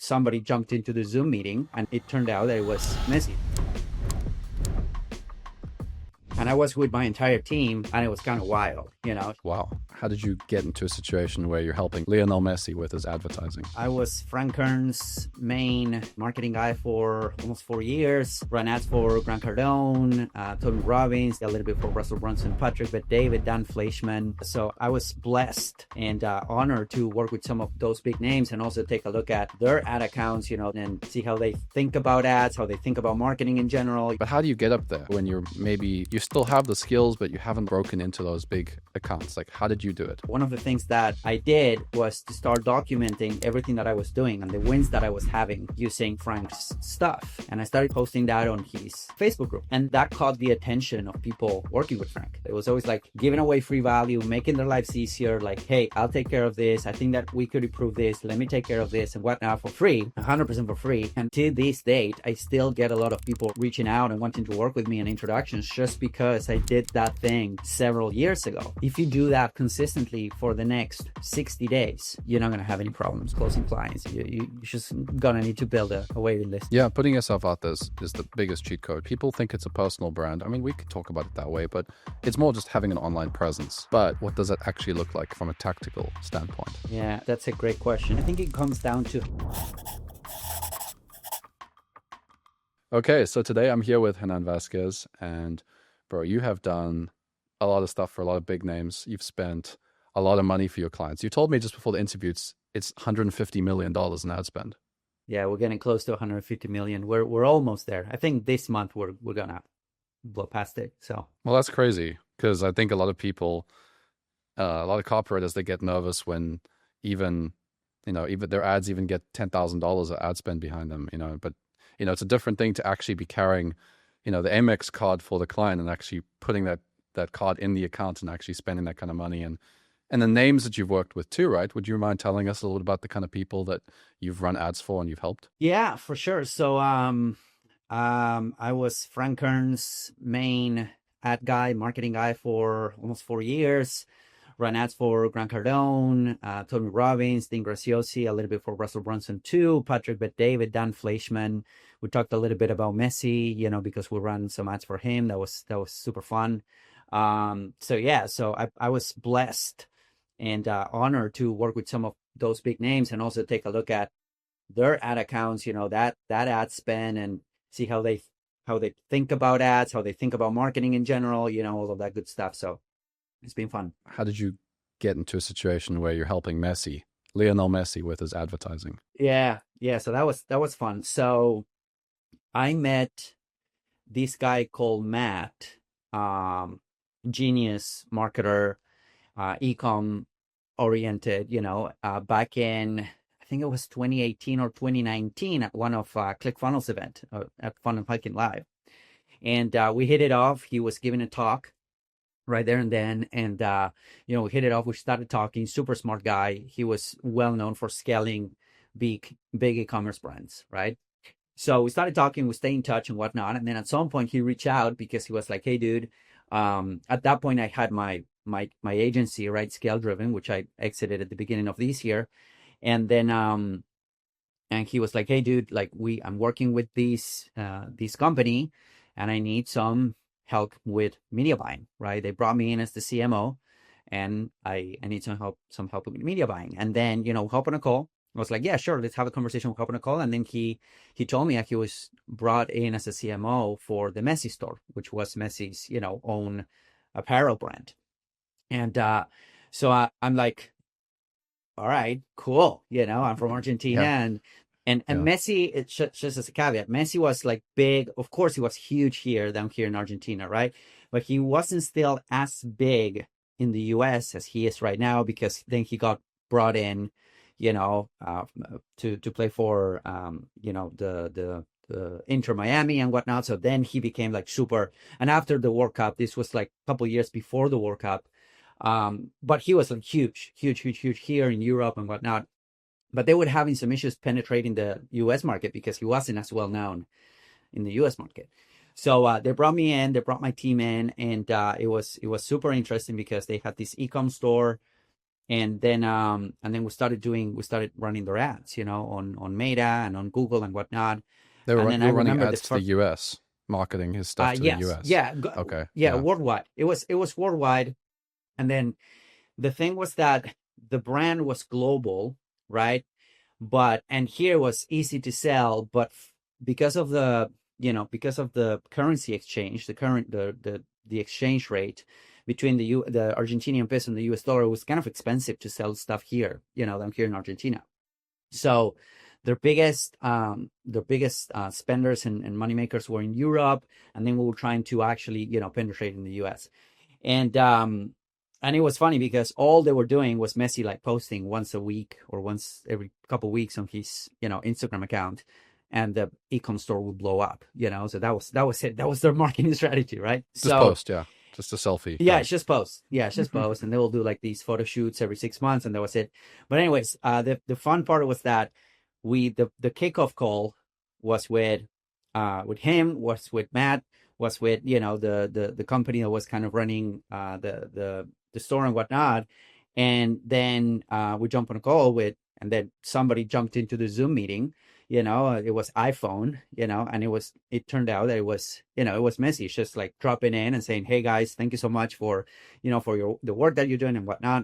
somebody jumped into the Zoom meeting and it turned out that it was Messi. And I was with my entire team and it was kind of wild, you know. Wow. How did you get into a situation where you're helping Lionel Messi with his advertising? I was Frank Kern's main marketing guy for almost 4 years. Ran ads for Grant Cardone, Tony Robbins, a little bit for Russell Brunson, Patrick Bet-David, Dan Fleischman. So I was blessed and honored to work with some of those big names and also take a look at their ad accounts, you know, and see how they think about ads, how they think about marketing in general. But how do you get up there when you're maybe, you still have the skills, but you haven't broken into those big accounts? Like, how did you do it? One of the things that I did was to start documenting everything that I was doing and the wins that I was having using Frank's stuff. And I started posting that on his Facebook group. And that caught the attention of people working with Frank. It was always like giving away free value, making their lives easier. Like, hey, I'll take care of this. I think that we could improve this. Let me take care of this and whatnot for free, 100% for free. And to this date, I still get a lot of people reaching out and wanting to work with me and introductions just because I did that thing several years ago. If you do that consistently for the next 60 days, you're not going to have any problems closing clients. You're just going to need to build a waiting list. Yeah, putting yourself out there is the biggest cheat code. People think it's a personal brand. I mean, we could talk about it that way, but it's more just having an online presence. But what does that actually look like from a tactical standpoint? Yeah, that's a great question. I think it comes down to... Okay, so today I'm here with Hernan Vázquez, and bro, you have done a lot of stuff for a lot of big names. You've spent a lot of money for your clients. You told me just before the interview, it's $150 million in ad spend. Yeah, we're getting close to 150 million. We're almost there. I think this month we're gonna blow past it. So well, that's crazy, because I think a lot of people, a lot of copywriters, they get nervous when even their ads even get $10,000 of ad spend behind them. But it's a different thing to actually be carrying, the Amex card for the client and actually putting that card in the account and actually spending that kind of money, and the names that you've worked with too, right? Would you mind telling us a little bit about the kind of people that you've run ads for and you've helped? Yeah, for sure. So I was Frank Kern's main ad guy, marketing guy for almost 4 years. Ran ads for Grant Cardone, Tony Robbins, Dean Graziosi, a little bit for Russell Brunson too, Patrick Bet-David, Dan Fleischman. We talked a little bit about Messi, because we ran some ads for him. That was super fun. So I was blessed and honored to work with some of those big names and also take a look at their ad accounts, that ad spend, and see how they think about ads, how they think about marketing in general, all of that good stuff. So it's been fun. How did you get into a situation where you're helping Lionel Messi with his advertising? Yeah. So that was fun. So I met this guy called Matt, genius marketer, e-com oriented, back in, I think it was 2018 or 2019 at one of ClickFunnels event at Funnel Hacking Live. And we hit it off. He was giving a talk right there and then. And, we hit it off. We started talking. Super smart guy. He was well known for scaling big e-commerce brands, right? So we started talking, we stayed in touch and whatnot. And then at some point he reached out because he was like, hey, dude, at that point I had my agency, right? Scale Driven, which I exited at the beginning of this year. And then, and he was like, hey, dude, like I'm working with this company and I need some help with media buying, right? They brought me in as the CMO and I need some help with media buying. And then, hop on a call. I was like, yeah, sure, let's have a conversation. We'll hop on a call. And then he told me that he was brought in as a CMO for the Messi store, which was Messi's, own apparel brand. And so I'm like, all right, cool. I'm from Argentina. Yeah. And Messi, it's just as a caveat, Messi was like big. Of course, he was huge down here in Argentina, right? But he wasn't still as big in the US as he is right now, because then he got brought in, to play for, the Inter Miami and whatnot. So then he became like super. And after the World Cup, this was like a couple of years before the World Cup. But he was like huge here in Europe and whatnot. But they were having some issues penetrating the US market because he wasn't as well known in the US market. So they brought me in, they brought my team in, and it was super interesting because they had this e-com store. And then we started running their ads, on Meta and on Google and whatnot. And then You I were running remember the ads to the first, US, marketing his stuff to the yes, US. yeah, Okay. yeah, Yeah. worldwide. It was worldwide. And then the thing was that the brand was global, right? And here was easy to sell, but because of the currency exchange, the exchange rate between the Argentinian peso and the US dollar, was kind of expensive to sell stuff here, than here in Argentina. So their biggest spenders and money makers were in Europe, and then we were trying to actually, penetrate in the US. And it was funny because all they were doing was Messi, like, posting once a week or once every couple of weeks on his, Instagram account, and the ecom store would blow up. So that was it. That was their marketing strategy, right? Just So post, yeah. Just a selfie. yeah, Right. it's just post. Yeah, it's just post, and they will do like these photo shoots every 6 months, and that was it. But anyways, the fun part was that the kickoff call was with him, was with Matt, was with, the company that was kind of running the store and whatnot. And then we jump on a call and then somebody jumped into the Zoom meeting. It was iPhone, and it turned out that it was Messi. It's just like dropping in and saying, "Hey guys, thank you so much for, for the work that you're doing and whatnot."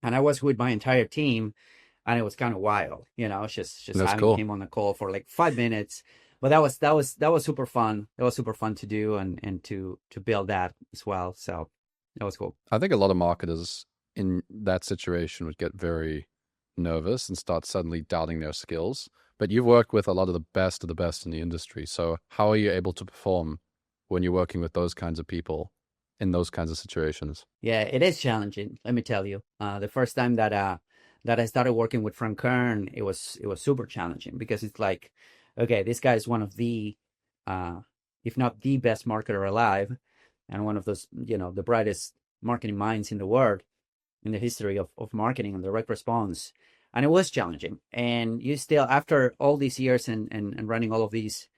And I was with my entire team, and it was kind of wild, just That's having cool. him on the call for like 5 minutes. But that was super fun. That was super fun to do, and to build that as well. So that was cool. I think a lot of marketers in that situation would get very nervous and start suddenly doubting their skills. But you've worked with a lot of the best in the industry. So how are you able to perform when you're working with those kinds of people in those kinds of situations? Yeah, it is challenging. Let me tell you. The first time that I started working with Frank Kern, it was super challenging because it's like, okay, this guy is one of uh, if not the best marketer alive, and one of those, the brightest marketing minds in the world, in the history of marketing and direct response. And it was challenging. And you still, after all these years and running all of these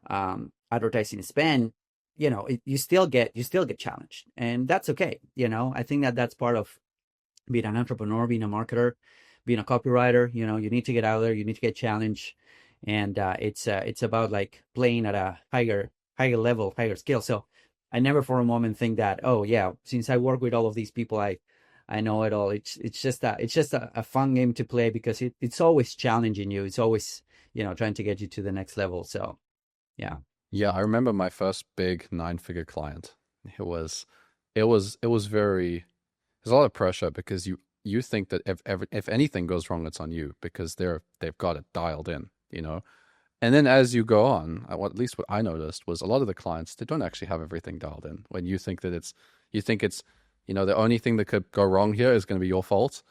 advertising spend, you still get challenged, and that's okay. I think that that's part of being an entrepreneur, being a marketer, being a copywriter. You need to get out there, you need to get challenged, and it's about like playing at a higher level, higher skill. So I never for a moment think that, oh yeah, since I work with all of these people, I know it all. It's just a fun game to play because it's always challenging you. It's always, trying to get you to the next level. So yeah. Yeah, I remember my first big 9-figure client. It was very, there's a lot of pressure because you think that if anything goes wrong, it's on you because they've got it dialed in, you know. And then as you go on, at least what I noticed was a lot of the clients, they don't actually have everything dialed in. When you think it's, the only thing that could go wrong here is going to be your fault.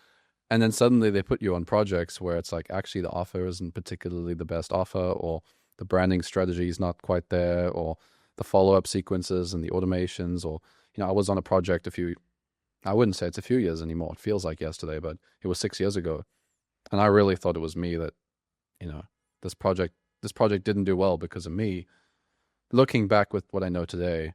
And then suddenly they put you on projects where it's like actually the offer isn't particularly the best offer, or the branding strategy is not quite there, or the follow-up sequences and the automations, or, I was on a project I wouldn't say it's a few years anymore. It feels like yesterday, but it was 6 years ago. And I really thought it was me that, you know, this project didn't do well because of me. Looking back with what I know today,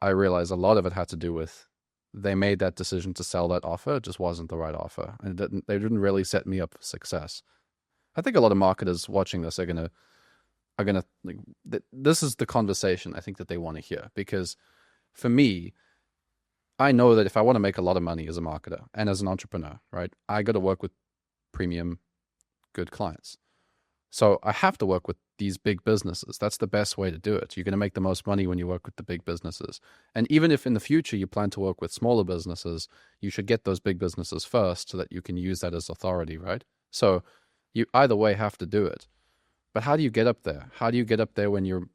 I realize a lot of it had to do with they made that decision to sell that offer. It just wasn't the right offer. And they didn't really set me up for success. I think a lot of marketers watching this are gonna like, this is the conversation I think that they want to hear, because for me, I know that if I want to make a lot of money as a marketer and as an entrepreneur, right, I got to work with premium good clients. So I have to work with these big businesses. That's the best way to do it. You're going to make the most money when you work with the big businesses. And even if in the future you plan to work with smaller businesses, you should get those big businesses first so that you can use that as authority, right? So you either way have to do it. But how do you get up there? How do you get up there when you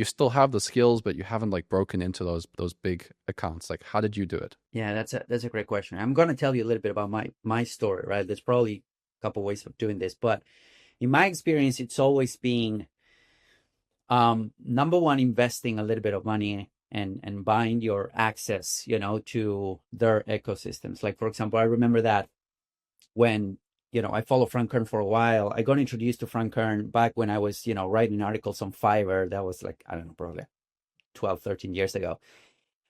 still have the skills, but you haven't like broken into those big accounts? Like, how did you do it? Yeah, that's a great question. I'm gonna tell you a little bit about my story, right? There's probably a couple ways of doing this, but in my experience, it's always been number one, investing a little bit of money and buying your access, to their ecosystems. Like, for example, I remember that when, I followed Frank Kern for a while. I got introduced to Frank Kern back when I was, writing articles on Fiverr. That was like, I don't know, probably 12, 13 years ago.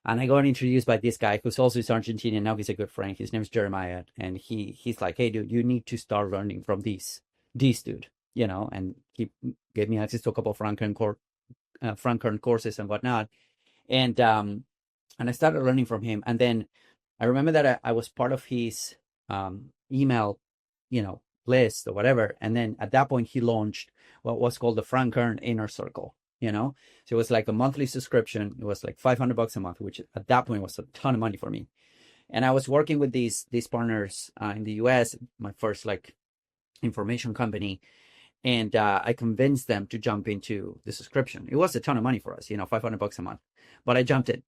And I got introduced by this guy who's also is Argentinian. Now he's a good friend. His name is Jeremiah. And he's like, hey, dude, you need to start learning from this dude, you know? And he gave me access to a couple of Frank courses and whatnot. And I started learning from him. And then I remember that I was part of his email, you know, list or whatever. And then at that point, he launched what was called the Frank Kern Inner Circle, you know? So it was like a monthly subscription. It was like $500 a month, which at that point was a ton of money for me. And I was working with these partners in the US, my first like information company. And I convinced them to jump into the subscription. It was a ton of money for us, you know, $500 a month. But I jumped in.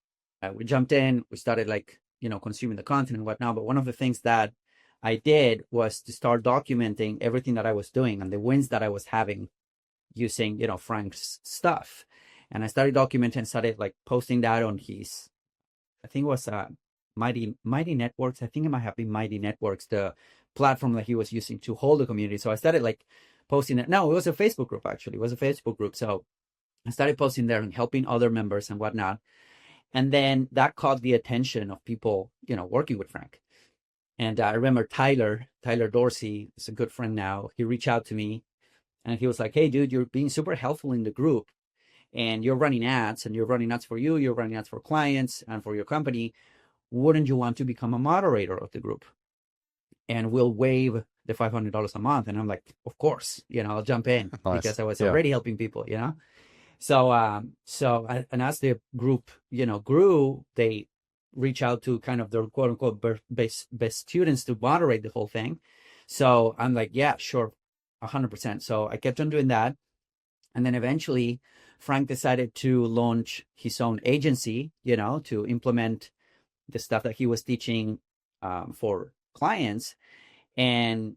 We jumped in. We started like, you know, consuming the content and whatnot. But one of the things that I did was to start documenting everything that I was doing and the wins that I was having using, you know, Frank's stuff. And I started documenting, started like posting that on his, I think it was Mighty Networks. I think it might have been Mighty Networks, the platform that he was using to hold the community. So I started like posting it. No, it was a Facebook group, actually. It was a Facebook group. So I started posting there and helping other members and whatnot. And then that caught the attention of people, you know, working with Frank. And I remember Tyler Dorsey is a good friend now. He reached out to me and he was like, hey, dude, you're being super helpful in the group and you're running ads and you're running ads for you. You're running ads for clients and for your company. Wouldn't you want to become a moderator of the group? And we'll waive the $500 a month. And I'm like, of course, you know, I'll jump in because I was already helping people, you know? So, and as the group, you know, grew, they reach out to kind of their quote unquote best students to moderate the whole thing. So I'm like, yeah, sure. 100%. So I kept on doing that. And then eventually Frank decided to launch his own agency, you know, to implement the stuff that he was teaching for clients. And,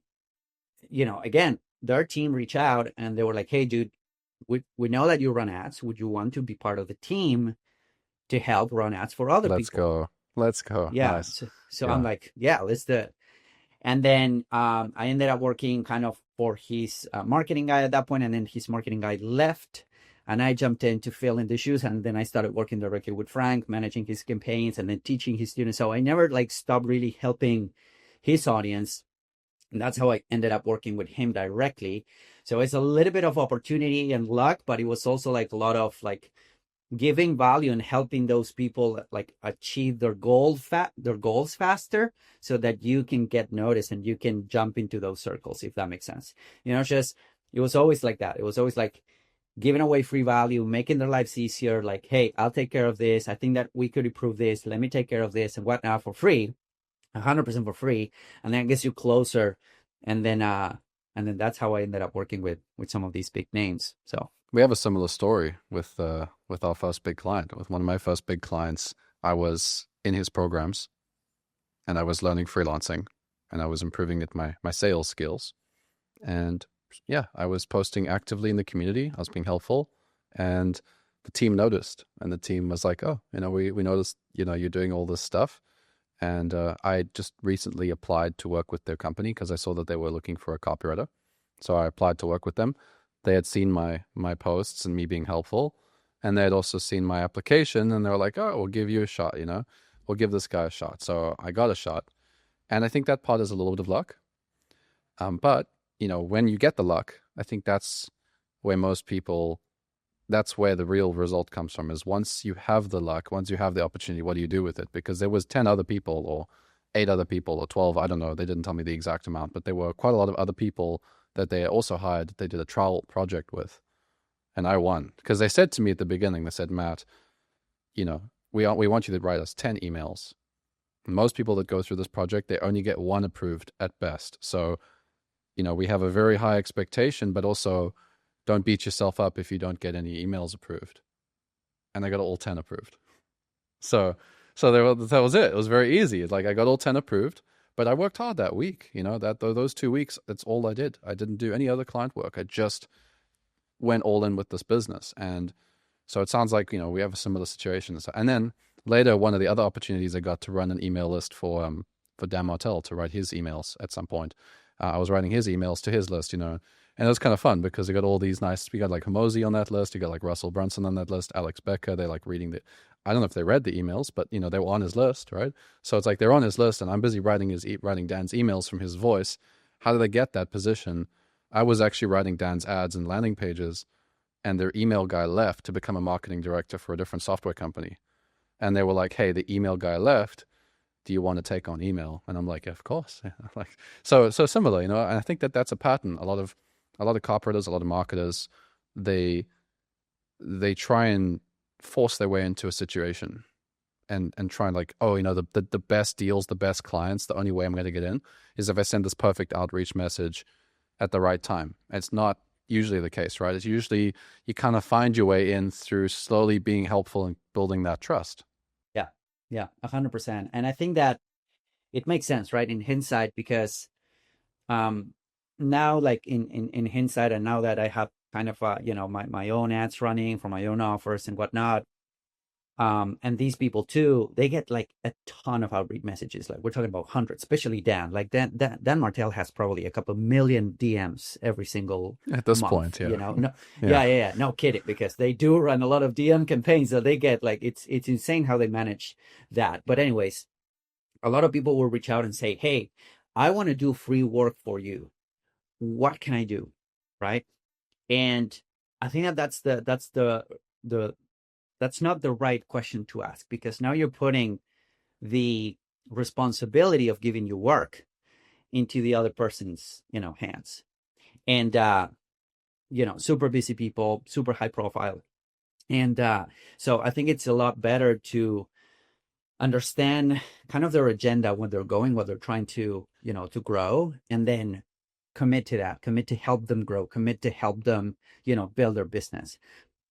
you know, again, their team reached out and they were like, hey, dude, we know that you run ads. Would you want to be part of the team to help run ads for other people? Let's go. Yeah. Nice. So I'm like, yeah, let's do it. And then I ended up working kind of for his marketing guy at that point, and then his marketing guy left, and I jumped in to fill in the shoes, and then I started working directly with Frank, managing his campaigns, and then teaching his students. So I never like stopped really helping his audience, and that's how I ended up working with him directly. So it's a little bit of opportunity and luck, but it was also like a lot of like giving value and helping those people like achieve their goals faster so that you can get noticed and you can jump into those circles, if that makes sense. You know, just it was always like that. It was always like giving away free value, making their lives easier. Like, hey, I'll take care of this. I think that we could improve this. Let me take care of this and whatnot for free, 100% for free. And then it gets you closer. And then that's how I ended up working with some of these big names. So we have a similar story with our first big client. With one of my first big clients, I was in his programs and I was learning freelancing and I was improving my sales skills. And yeah, I was posting actively in the community. I was being helpful and the team noticed, and the team was like, oh, you know, we noticed, you know, you're doing all this stuff. And I just recently applied to work with their company because I saw that they were looking for a copywriter. So I applied to work with them. They had seen my posts and me being helpful, and they had also seen my application, and they were like, oh, we'll give you a shot, you know, we'll give this guy a shot. So I got a shot, and I think that part is a little bit of luck. But, you know, when you get the luck, I think that's where that's where the real result comes from, is once you have the luck, once you have the opportunity, what do you do with it? Because there was 10 other people or 8 other people or 12, I don't know, they didn't tell me the exact amount, but there were quite a lot of other people that they also hired, they did a trial project with, and I won. Because they said to me at the beginning, they said, Matt, you know, we want you to write us 10 emails. Most people that go through this project, they only get 1 approved at best. So, you know, we have a very high expectation, but also don't beat yourself up if you don't get any emails approved. And I got all 10 approved. So that was it. It was very easy. It's like I got all 10 approved. But I worked hard that week, you know, those 2 weeks, that's all I did. I didn't do any other client work. I just went all in with this business. And so it sounds like, you know, we have a similar situation. And then later, one of the other opportunities I got to run an email list for Dan Martell to write his emails at some point. I was writing his emails to his list, you know, And it was kind of fun because we got all these we got like Hormozi on that list. You got like Russell Brunson on that list, Alex Becker. They like reading I don't know if they read the emails, but you know, they were on his list, right? So it's like they're on his list and I'm busy writing Dan's emails from his voice. How did they get that position? I was actually writing Dan's ads and landing pages, and their email guy left to become a marketing director for a different software company. And they were like, hey, the email guy left. Do you want to take on email? And I'm like, yeah, of course. Like, so similar, you know, and I think that's a pattern. A lot of copywriters, a lot of marketers, they try and force their way into a situation and try and like, oh, you know, the best deals, the best clients, the only way I'm going to get in is if I send this perfect outreach message at the right time. It's not usually the case, right? It's usually you kind of find your way in through slowly being helpful and building that trust. Yeah, 100%. And I think that it makes sense, right? In hindsight, because now like in hindsight, and now that I have kind of you know, my own ads running for my own offers and whatnot, and these people too, they get like a ton of outreach messages. Like we're talking about hundreds, especially Dan. Like Dan Martell has probably a couple million DMs every single At this month, point, yeah. you know. No, Yeah. yeah, no kidding, because they do run a lot of DM campaigns, so they get like it's insane how they manage that. But anyways, a lot of people will reach out and say, hey, I want to do free work for you. What can I do? Right. And I think that's not the right question to ask, because now you're putting the responsibility of giving you work into the other person's, you know, hands. And you know, super busy people, super high profile. And so I think it's a lot better to understand kind of their agenda, when they're going, what they're trying to, you know, to grow, and then commit to that, commit to help them grow, commit to help them, you know, build their business.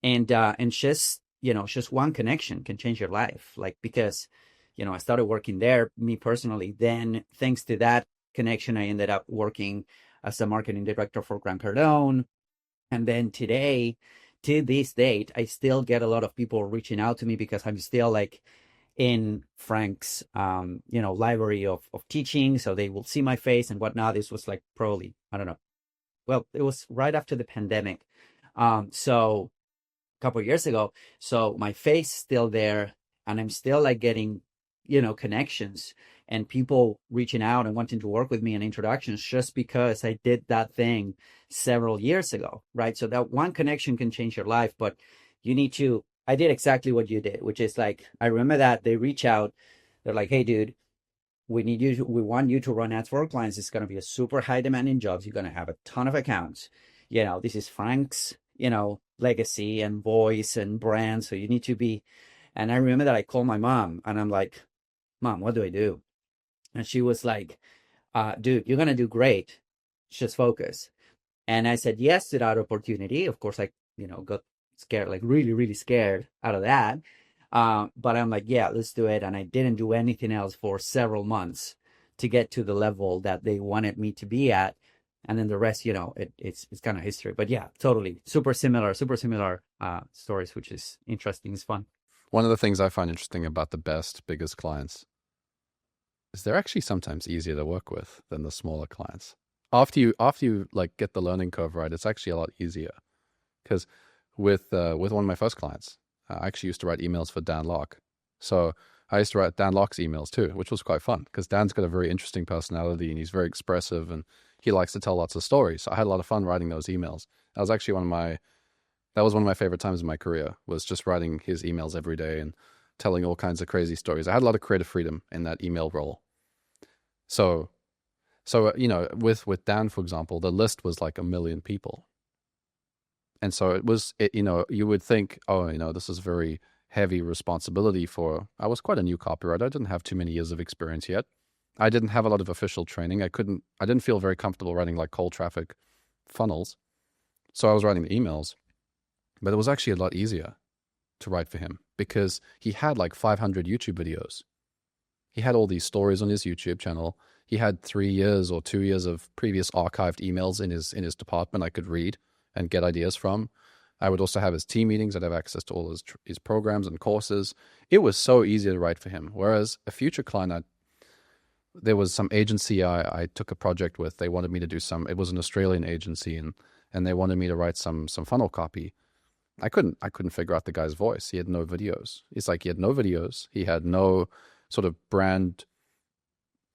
And just, you know, just one connection can change your life. Like, because, you know, I started working there, me personally. Then thanks to that connection, I ended up working as a marketing director for Cardone. And then today, to this date, I still get a lot of people reaching out to me because I'm still like in Frank's, you know, library of teaching. So they will see my face and whatnot. This was like probably, I don't know. Well, it was right after the pandemic. So couple of years ago. So my face is still there, and I'm still like getting, you know, connections and people reaching out and wanting to work with me and introductions, just because I did that thing several years ago, right? So that one connection can change your life, but you need to, I did exactly what you did, which is like, I remember that they reach out, they're like, hey dude, we want you to run ads for our clients. It's going to be a super high demanding jobs. You're going to have a ton of accounts. You know, this is Frank's, you know, legacy and voice and brand. So you need to be. And I remember that I called my mom and I'm like, Mom, what do I do? And she was like, dude, you're going to do great. Just focus. And I said yes to that opportunity. Of course, I, you know, got scared, like really, really scared out of that. But I'm like, yeah, let's do it. And I didn't do anything else for several months to get to the level that they wanted me to be at. And then the rest, you know, it's kind of history. But yeah, totally. Super similar stories, which is interesting. It's fun. One of the things I find interesting about the best, biggest clients is they're actually sometimes easier to work with than the smaller clients. After you like get the learning curve right, it's actually a lot easier. Because with one of my first clients, I actually used to write emails for Dan Locke. So I used to write Dan Locke's emails too, which was quite fun because Dan's got a very interesting personality and he's very expressive and he likes to tell lots of stories. So I had a lot of fun writing those emails. That was actually one of my favorite times in my career, was just writing his emails every day and telling all kinds of crazy stories. I had a lot of creative freedom in that email role. So you know, with Dan, for example, the list was like 1 million people. And so you know, you would think, oh, you know, this is very heavy responsibility I was quite a new copywriter. I didn't have too many years of experience yet. I didn't have a lot of official training. I didn't feel very comfortable writing like cold traffic funnels. So I was writing the emails, but it was actually a lot easier to write for him because he had like 500 YouTube videos. He had all these stories on his YouTube channel. He had 3 years or 2 years of previous archived emails in his department I could read and get ideas from. I would also have his team meetings. I'd have access to all his programs and courses. It was so easy to write for him. Whereas a future client there was some agency I took a project with. They wanted me to do it was an Australian agency, and they wanted me to write some funnel copy. I couldn't figure out the guy's voice. He had no videos. It's like he had no videos. He had no sort of brand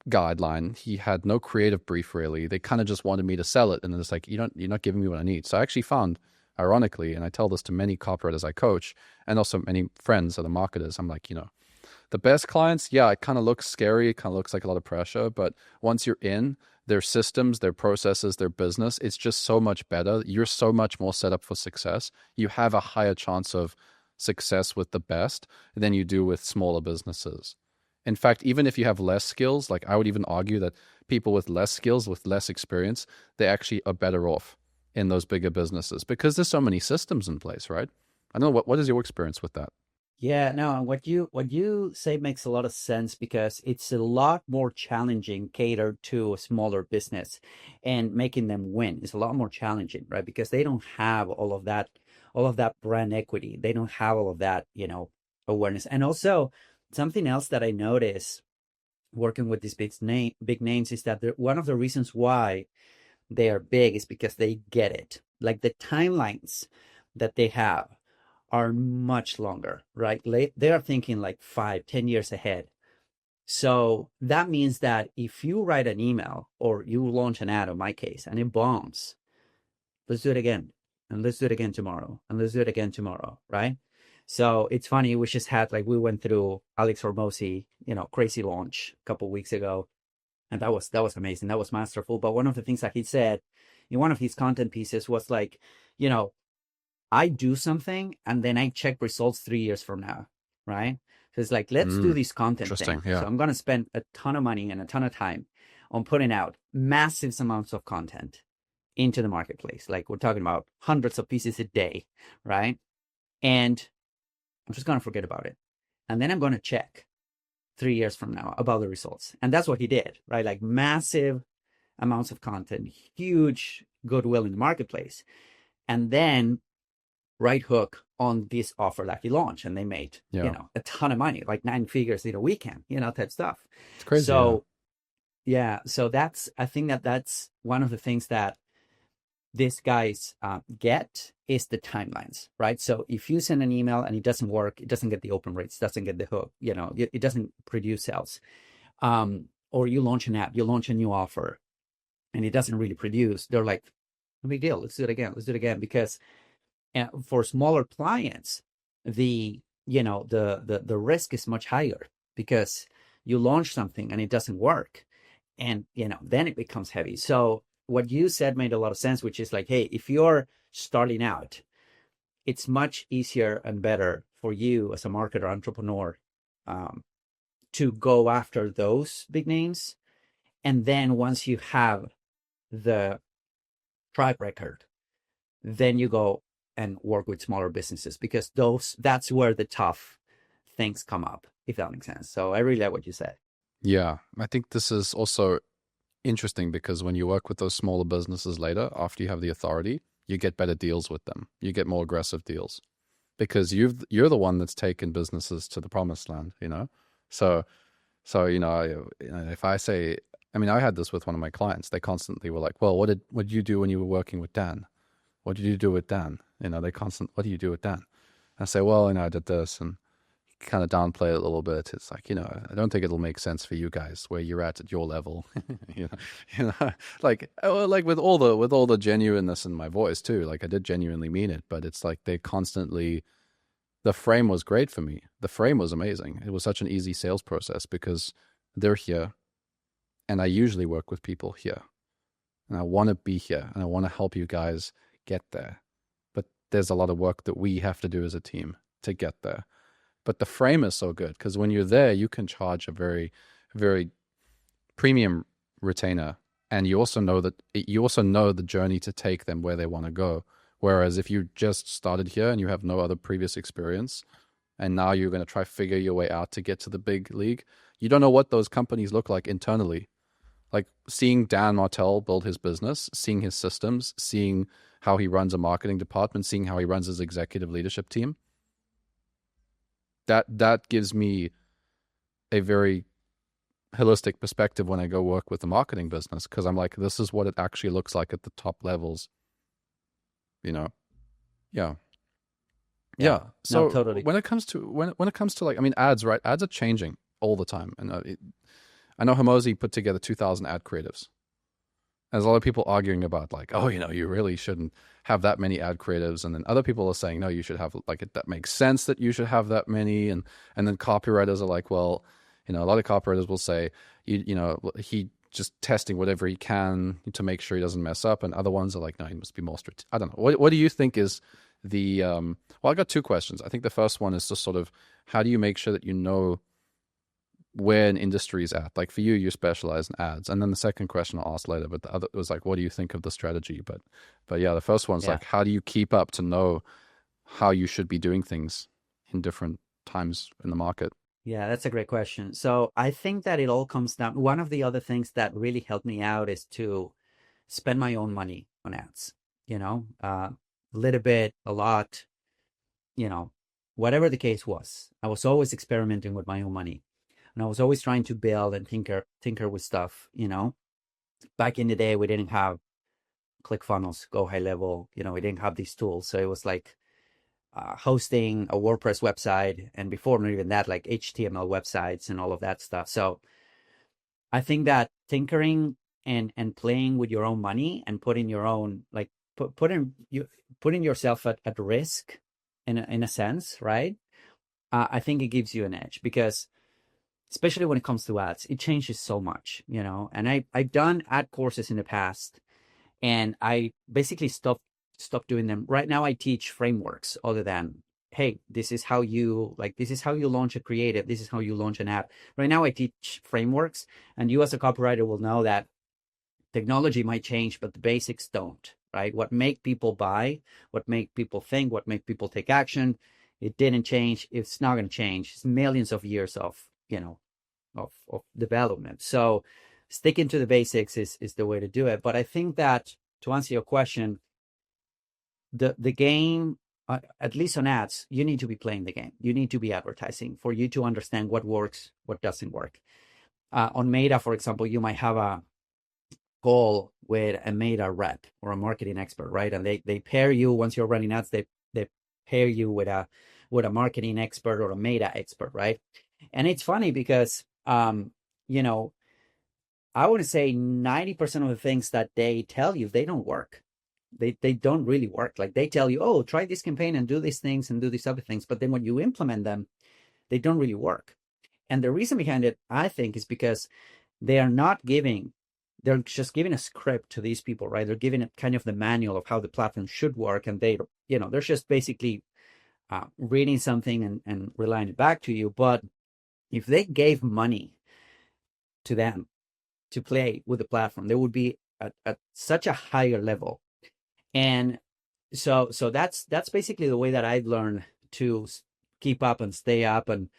guideline. He had no creative brief really. They kind of just wanted me to sell it, and it's like you're not giving me what I need. So I actually found, ironically, and I tell this to many copywriters I coach, and also many friends that are marketers. I'm like, the best clients, yeah, it kind of looks scary. It kind of looks like a lot of pressure, but once you're in their systems, their processes, their business, it's just so much better. You're so much more set up for success. You have a higher chance of success with the best than you do with smaller businesses. In fact, even if you have less skills, like I would even argue that people with less skills, with less experience, they actually are better off in those bigger businesses because there's so many systems in place, right? I don't know, what is your experience with that? Yeah, no, and what you say makes a lot of sense because it's a lot more challenging catered to a smaller business, and making them win is a lot more challenging, right? Because they don't have all of that brand equity. They don't have all of that, awareness. And also something else that I notice working with these big names is that one of the reasons why they are big is because they get it. Like the timelines that they have are much longer, right? They are thinking like 5-10 years ahead. So that means that if you write an email or you launch an ad, in my case, and it bombs, let's do it again. And let's do it again tomorrow. And let's do it again tomorrow, right? So it's funny, we just had, like, we went through Alex Hormozi, crazy launch a couple of weeks ago. And that was amazing. That was masterful. But one of the things that he said in one of his content pieces was like, I do something and then I check results 3 years from now, right? So it's like, let's do this content thing. Yeah. So I'm going to spend a ton of money and a ton of time on putting out massive amounts of content into the marketplace. Like, we're talking about hundreds of pieces a day, right? And I'm just going to forget about it. And then I'm going to check 3 years from now about the results. And that's what he did, right? Like, massive amounts of content, huge goodwill in the marketplace. And then right hook on this offer that he launched, and they made a ton of money, like 9 figures in a weekend, type stuff. It's crazy. So so I think that's one of the things that these guys get is the timelines, right? So if you send an email and it doesn't work, it doesn't get the open rates, doesn't get the hook, it doesn't produce sales, or you launch an app, you launch a new offer and it doesn't really produce, they're like, no big deal, let's do it again, because for smaller clients, the risk is much higher because you launch something and it doesn't work, and then it becomes heavy. So what you said made a lot of sense, which is like, hey, if you're starting out, it's much easier and better for you as a marketer, entrepreneur, to go after those big names, and then once you have the track record, then you go and work with smaller businesses, because that's where the tough things come up, if that makes sense. So I really like what you said. Yeah, I think this is also interesting because when you work with those smaller businesses later, after you have the authority, you get better deals with them. You get more aggressive deals because you're the one that's taken businesses to the promised land, So if I say, I mean, I had this with one of my clients. They constantly were like, well, what did you do when you were working with Dan? What did you do with Dan? What do you do with Dan? I say, well, I did this, and kind of downplay it a little bit. It's like, I don't think it'll make sense for you guys where you're at your level, like with all the genuineness in my voice too. Like, I did genuinely mean it, but it's like the frame was great for me. The frame was amazing. It was such an easy sales process because they're here, and I usually work with people here, and I want to be here, and I want to help you guys get there. But there's a lot of work that we have to do as a team to get there. But the frame is so good because when you're there, you can charge a very, very premium retainer, and you also know the journey to take them where they want to go. Whereas if you just started here and you have no other previous experience, and now you're going to try figure your way out to get to the big league, you don't know what those companies look like internally. Like seeing Dan Martell build his business, seeing his systems, seeing how he runs a marketing department, seeing how he runs his executive leadership team. That gives me a very holistic perspective when I go work with the marketing business, because I'm like, this is what it actually looks like at the top levels, you know? Yeah. Yeah. Yeah. No, So totally. when it comes to when it comes to like, I mean, ads, right? Ads are changing all the time. And I know Hormozi put together 2,000 ad creatives. There's a lot of people arguing about like, oh, you really shouldn't have that many ad creatives, and then other people are saying, no, you should have like that makes sense that you should have that many, and then copywriters are like, well, a lot of copywriters will say, he just testing whatever he can to make sure he doesn't mess up, and other ones are like, no, he must be more strict. I don't know. What do you think is the well, I got two questions. I think the first one is just sort of how do you make sure that you know where an industry is at. Like for you, you specialize in ads. And then the second question I'll ask later, but the other was like, what do you think of the strategy? But yeah, the first one's Yeah. like, how do you keep up to know how you should be doing things in different times in the market? Yeah, that's a great question. So I think that it all comes down. One of the other things that really helped me out is to spend my own money on ads, a little bit, a lot, you know, whatever the case was. I was always experimenting with my own money. And I was always trying to build and tinker with stuff. Back in the day, we didn't have ClickFunnels, Go-high-level, we didn't have these tools. So it was like hosting a WordPress website, and before not even that, like HTML websites and all of that stuff. So I think that tinkering and playing with your own money and putting your own like putting yourself at risk in a sense, right? I think it gives you an edge because especially when it comes to ads, it changes so much. And I've done ad courses in the past, and I basically stopped doing them. Right now I teach frameworks other than, hey, this is how you launch a creative, this is how you launch an app. Right now I teach frameworks, and you as a copywriter will know that technology might change, but the basics don't, right? What make people buy, what make people think, what make people take action, it didn't change. It's not going to change. It's millions of years of development. So sticking to the basics is the way to do it. But I think that to answer your question, the game, at least on ads, you need to be playing the game. You need to be advertising for you to understand what works, what doesn't work. On Meta, for example, you might have a call with a Meta rep or a marketing expert, right? And they pair you once you're running ads. They pair you with a marketing expert or a Meta expert, right? And it's funny because I want to say 90% of the things that they tell you, they don't work. They don't really work. Like they tell you, oh, try this campaign and do these things and do these other things. But then when you implement them, they don't really work. And the reason behind it, I think, is because they're just giving a script to these people, right? They're giving it kind of the manual of how the platform should work. And they're just basically reading something and relying it back to you. But if they gave money to them to play with the platform, they would be at such a higher level. And so that's basically the way that I've learned to keep up and stay up and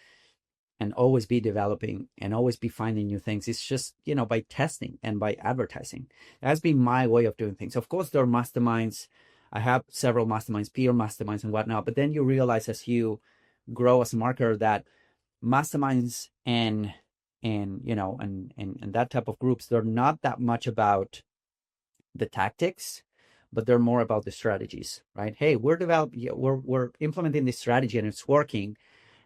always be developing and always be finding new things. It's just, by testing and by advertising. That's been my way of doing things. Of course, there are masterminds. I have several masterminds, peer masterminds and whatnot, but then you realize as you grow as a marketer that masterminds and that type of groups, they're not that much about the tactics, but they're more about the strategies, right? Hey, we're implementing this strategy and it's working.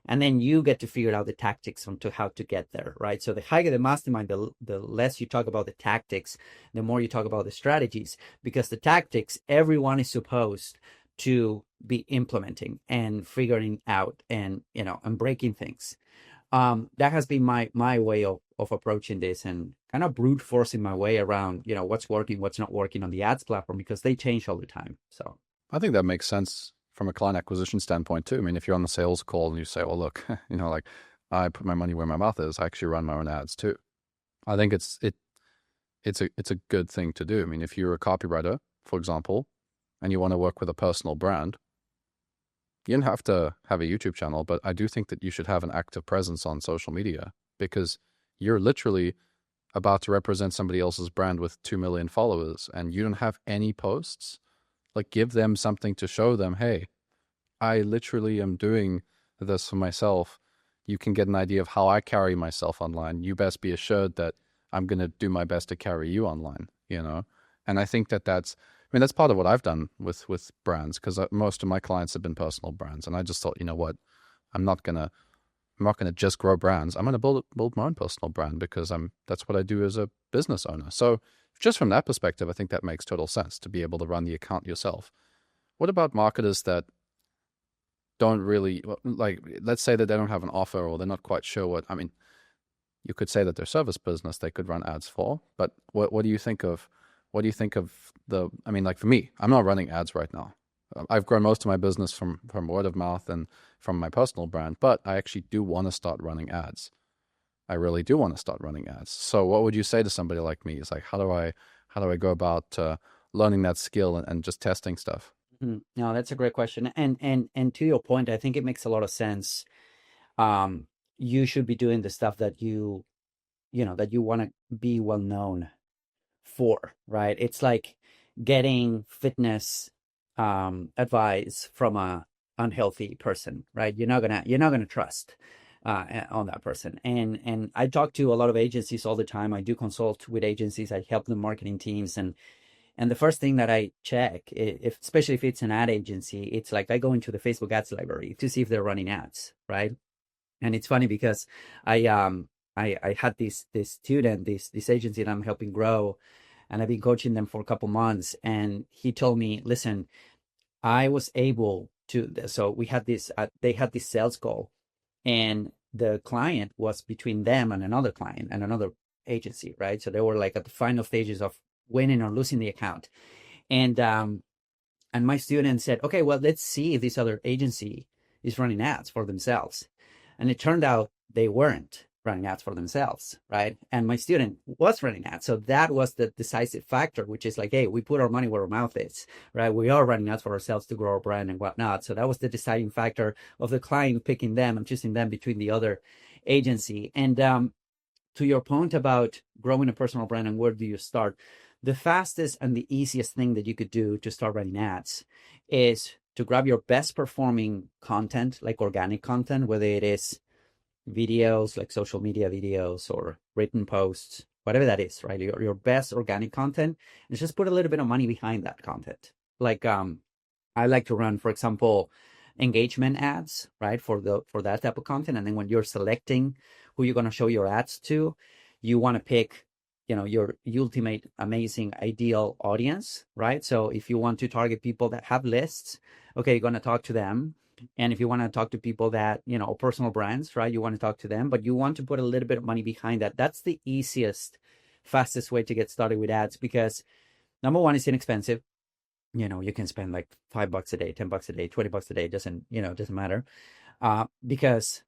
And then you get to figure out the tactics on to how to get there, right? So the higher the mastermind, the less you talk about the tactics, the more you talk about the strategies, because the tactics, everyone is supposed to be implementing and figuring out and breaking things. That has been my way of approaching this and kind of brute forcing my way around, what's working, what's not working on the ads platform, because they change all the time. So I think that makes sense from a client acquisition standpoint too. I mean, if you're on the sales call and you say, well, look, like I put my money where my mouth is, I actually run my own ads too. I think it's a good thing to do. I mean, if you're a copywriter, for example, and you want to work with a personal brand, you don't have to have a YouTube channel, but I do think that you should have an active presence on social media, because you're literally about to represent somebody else's brand with 2 million followers and you don't have any posts. Like, give them something to show them, hey, I literally am doing this for myself. you can get an idea of how I carry myself online. You best be assured that I'm going to do my best to carry you online, you know? And I think that that's, I mean, that's part of what I've done with brands, because most of my clients have been personal brands. And I just thought, you know what, I'm not going to just grow brands. I'm going to build my own personal brand, because that's what I do as a business owner. So just from that perspective, I think that makes total sense to be able to run the account yourself. What about marketers that don't really, like, let's say that they don't have an offer, or they're not quite sure what, I mean, you could say that their service business they could run ads for, but what do you think of, I mean, like for me, I'm not running ads right now. I've grown most of my business from word of mouth and from my personal brand, but I actually do want to start running ads. I really do want to start running ads. So what would you say to somebody like me? It's like, how do I go about learning that skill and just testing stuff? No, that's a great question. And to your point, I think it makes a lot of sense. You should be doing the stuff that you want to be well known for, right? It's like getting fitness advice from a unhealthy person, right? You're not gonna trust on that person. And I talk to a lot of agencies all the time. I do consult with agencies. I help them marketing teams, and the first thing that I check, especially if it's an ad agency, it's like I go into the Facebook ads library to see if they're running ads, right? And it's funny because I had this student, this agency that I'm helping grow, and I've been coaching them for a couple months. And he told me, listen, I was able to, so we had this, they had this sales goal, and the client was between them and another client and another agency, right? So they were like at the final stages of winning or losing the account. And my student said, okay, well, let's see if this other agency is running ads for themselves. And it turned out they weren't running ads for themselves, right? And my student was running ads. So that was the decisive factor, which is like, hey, we put our money where our mouth is, right? We are running ads for ourselves to grow our brand and whatnot. So that was the deciding factor of the client picking them and choosing them between the other agency. And to your point about growing a personal brand and where do you start, the fastest and the easiest thing that you could do to start running ads is to grab your best performing content, like organic content, whether it is videos, like social media videos or written posts, whatever that is, right? Your best organic content, and just put a little bit of money behind that content. Like I like to run, for example, engagement ads, right? For that type of content. And then when you're selecting who you're going to show your ads to, you want to pick, your ultimate amazing ideal audience, right? So if you want to target people that have lists, okay, you're going to talk to them. And if you want to talk to people that, personal brands, right, you want to talk to them, but you want to put a little bit of money behind that. That's the easiest, fastest way to get started with ads, because number one, it's inexpensive. You can spend like $5 a day, $10 a day, $20 a day. Doesn't matter. Because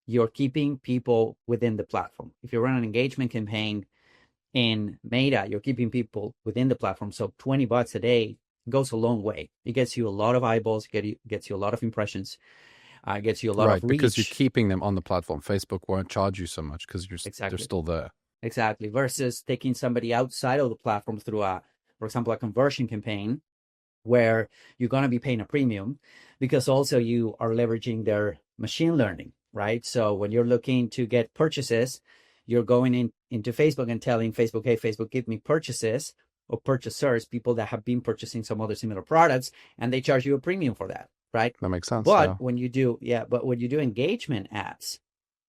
you're keeping people within the platform. If you run an engagement campaign in Meta, you're keeping people within the platform. So $20 a day goes a long way. It gets you a lot of eyeballs, gets you a lot of impressions, gets you a lot of reach. Because you're keeping them on the platform. Facebook won't charge you so much because they're still there. Exactly. Versus taking somebody outside of the platform through for example, a conversion campaign where you're going to be paying a premium, because also you are leveraging their machine learning, right? So when you're looking to get purchases, you're going into Facebook and telling Facebook, hey, Facebook, give me purchases or purchasers, people that have been purchasing some other similar products, and they charge you a premium for that, right? That makes sense. But when you do engagement ads,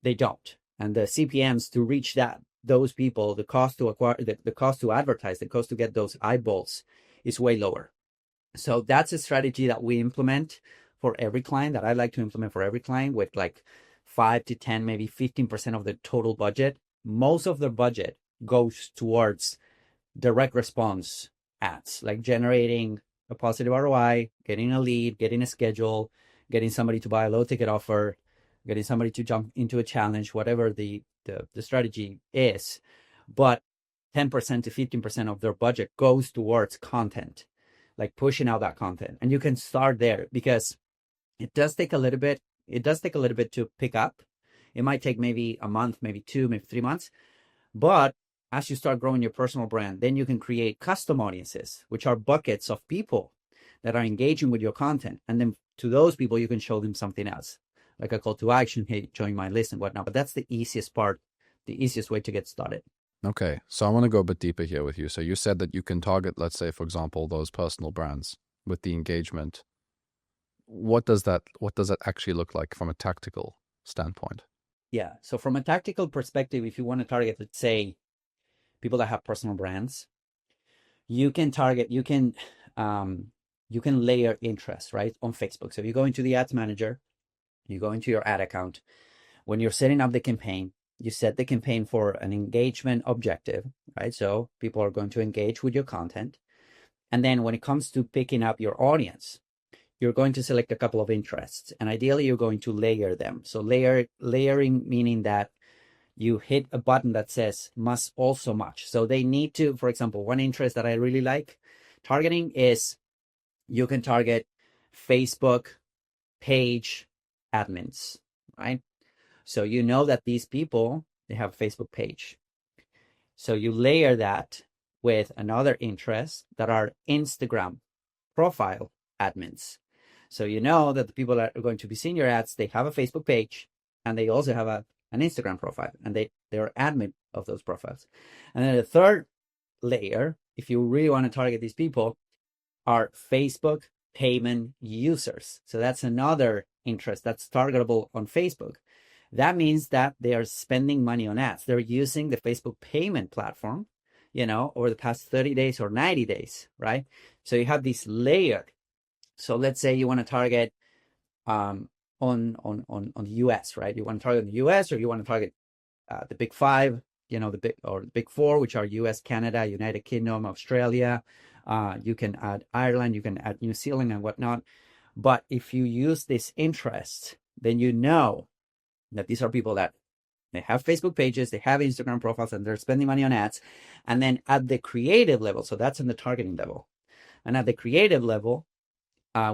they don't. And the CPMs to reach those people, the cost to acquire, the cost to advertise, the cost to get those eyeballs is way lower. So that's a strategy that we implement for every client, that I like to implement for every client, with like 5 to 10, maybe 15% of the total budget. Most of the budget goes towards direct response ads, like generating a positive ROI, getting a lead, getting a schedule, getting somebody to buy a low ticket offer, getting somebody to jump into a challenge, whatever the strategy is. But 10% to 15% of their budget goes towards content, like pushing out that content. And you can start there, because it does take a little bit to pick up. It might take maybe a month, maybe 2, maybe 3 months. But as you start growing your personal brand, then you can create custom audiences, which are buckets of people that are engaging with your content. And then to those people, you can show them something else. like a call to action, hey, join my list and whatnot. But that's the easiest part, the easiest way to get started. Okay, so I want to go a bit deeper here with you. So you said that you can target, let's say, for example, those personal brands with the engagement. What does that actually look like from a tactical standpoint? Yeah. So from a tactical perspective, if you want to target, let's say, people that have personal brands, you can target, you can layer interest, right, on Facebook. So you go into the ads manager, you go into your ad account. When you're setting up the campaign, you set the campaign for an engagement objective, right? So people are going to engage with your content. And then when it comes to picking up your audience, you're going to select a couple of interests, and ideally you're going to layer them. So layering meaning that you hit a button that says must also match. So they need to, for example, one interest that I really like targeting is you can target Facebook page admins, right? So you know that these people, they have a Facebook page. So you layer that with another interest that are Instagram profile admins. So you know that the people that are going to be seeing your ads, they have a Facebook page and they also have an Instagram profile, and they're admin of those profiles. And then the third layer, if you really want to target these people, are Facebook payment users. So that's another interest that's targetable on Facebook. That means that they are spending money on ads. They're using the Facebook payment platform, over the past 30 days or 90 days, right? So you have this layer. So let's say you want to target on the US, right? You want to target the US, or you want to target the big five, the big four, which are US, Canada, United Kingdom, Australia. You can add Ireland, you can add New Zealand and whatnot. But if you use this interest, then you know that these are people that they have Facebook pages, they have Instagram profiles, and they're spending money on ads. And then at the creative level, so that's in the targeting level. And at the creative level,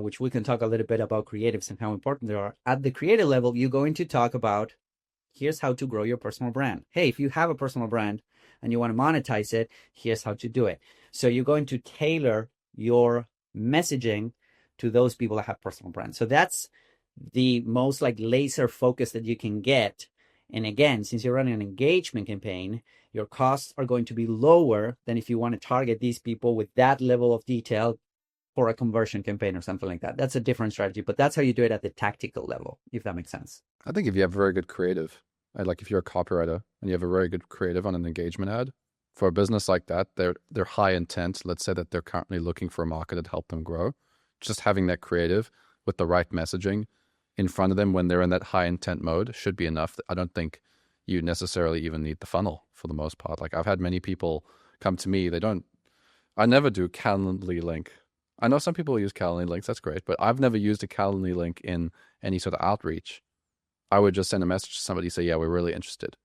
which we can talk a little bit about creatives and how important they are. At the creative level, you're going to talk about, here's how to grow your personal brand. Hey, if you have a personal brand and you want to monetize it, here's how to do it. So you're going to tailor your messaging to those people that have personal brands. So that's the most laser focus that you can get. And again, since you're running an engagement campaign, your costs are going to be lower than if you want to target these people with that level of detail for a conversion campaign or something like that. That's a different strategy, but that's how you do it at the tactical level, if that makes sense. I think if you have very good creative, like if you're a copywriter and you have a very good creative on an engagement ad, for a business like that, they're high intent. Let's say that they're currently looking for a market to help them grow. Just having that creative with the right messaging in front of them when they're in that high intent mode should be enough. I don't think you necessarily even need the funnel for the most part. Like I've had many people come to me, I never do Calendly link. I know some people use Calendly links, that's great, but I've never used a Calendly link in any sort of outreach. I would just send a message to somebody, say, yeah, we're really interested.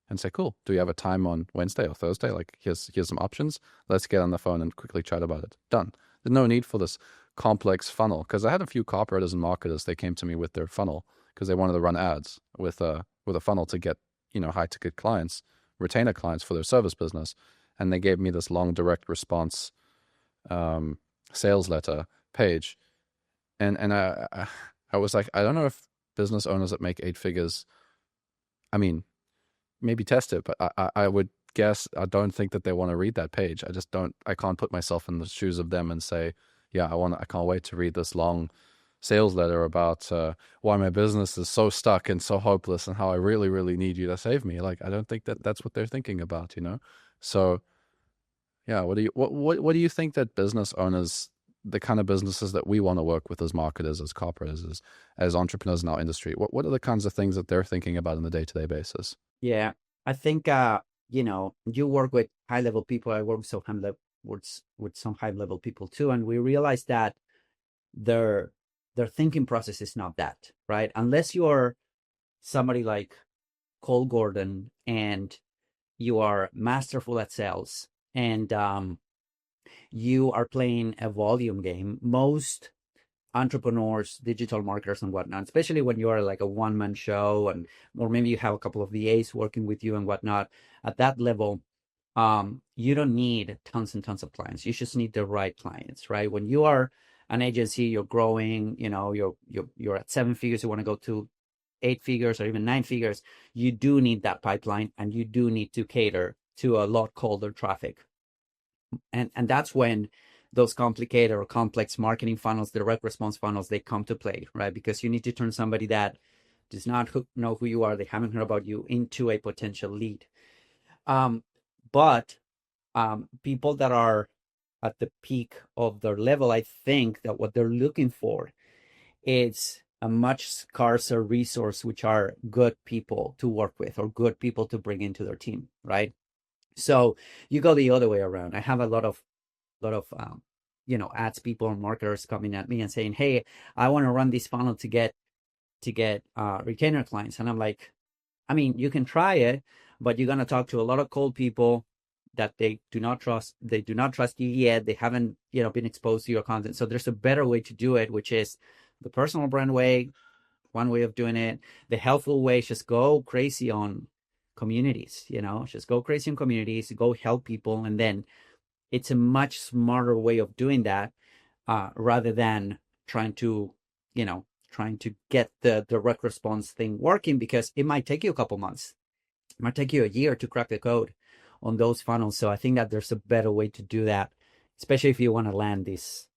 And say, cool, do you have a time on Wednesday or Thursday? Like, here's some options. Let's get on the phone and quickly chat about it. Done. There's no need for this complex funnel. Because I had a few copywriters and marketers, they came to me with their funnel because they wanted to run ads with a funnel to get, high ticket clients, retainer clients for their service business. And they gave me this long direct response sales letter page. And I was like, I don't know if business owners that make 8 figures, I mean, maybe test it, but I would guess I don't think that they want to read that page. I can't put myself in the shoes of them and say, yeah, I can't wait to read this long sales letter about why my business is so stuck and so hopeless and how I really, really need you to save me. Like, I don't think that that's what they're thinking about, So yeah, what do you think that business owners, the kind of businesses that we want to work with as marketers, as cooperators, as entrepreneurs in our industry, what are the kinds of things that they're thinking about on a day-to-day basis? Yeah, I think you work with high-level people. I work with some high-level people too, and we realize that their thinking process is not that, right? Unless you are somebody like Cole Gordon and you are masterful at sales and you are playing a volume game. Most entrepreneurs, digital marketers and whatnot, especially when you are like a one-man show or maybe you have a couple of VAs working with you and whatnot, at that level, you don't need tons and tons of clients. You just need the right clients, right? When you are an agency, you're growing, you're at 7 figures, you want to go to 8 figures or even 9 figures, you do need that pipeline, and you do need to cater to a lot colder traffic. And that's when those complicated or complex marketing funnels, direct response funnels, they come to play, right? Because you need to turn somebody that does not know who you are, they haven't heard about you, into a potential lead. But people that are at the peak of their level, I think that what they're looking for is a much scarcer resource, which are good people to work with or good people to bring into their team, right? So you go the other way around. I have a lot of ads people and marketers coming at me and saying, hey, I want to run this funnel to get retainer clients. And I'm like, I mean, you can try it, but you're going to talk to a lot of cold people that they do not trust. They do not trust you yet. They haven't, been exposed to your content. So there's a better way to do it, which is the personal brand way, one way of doing it. The helpful way is just go crazy on communities, just go crazy on communities, go help people. And then it's a much smarter way of doing that, rather than trying to get the direct response thing working, because it might take you a couple months. It might take you a year to crack the code on those funnels. So I think that there's a better way to do that, especially if you want to land these,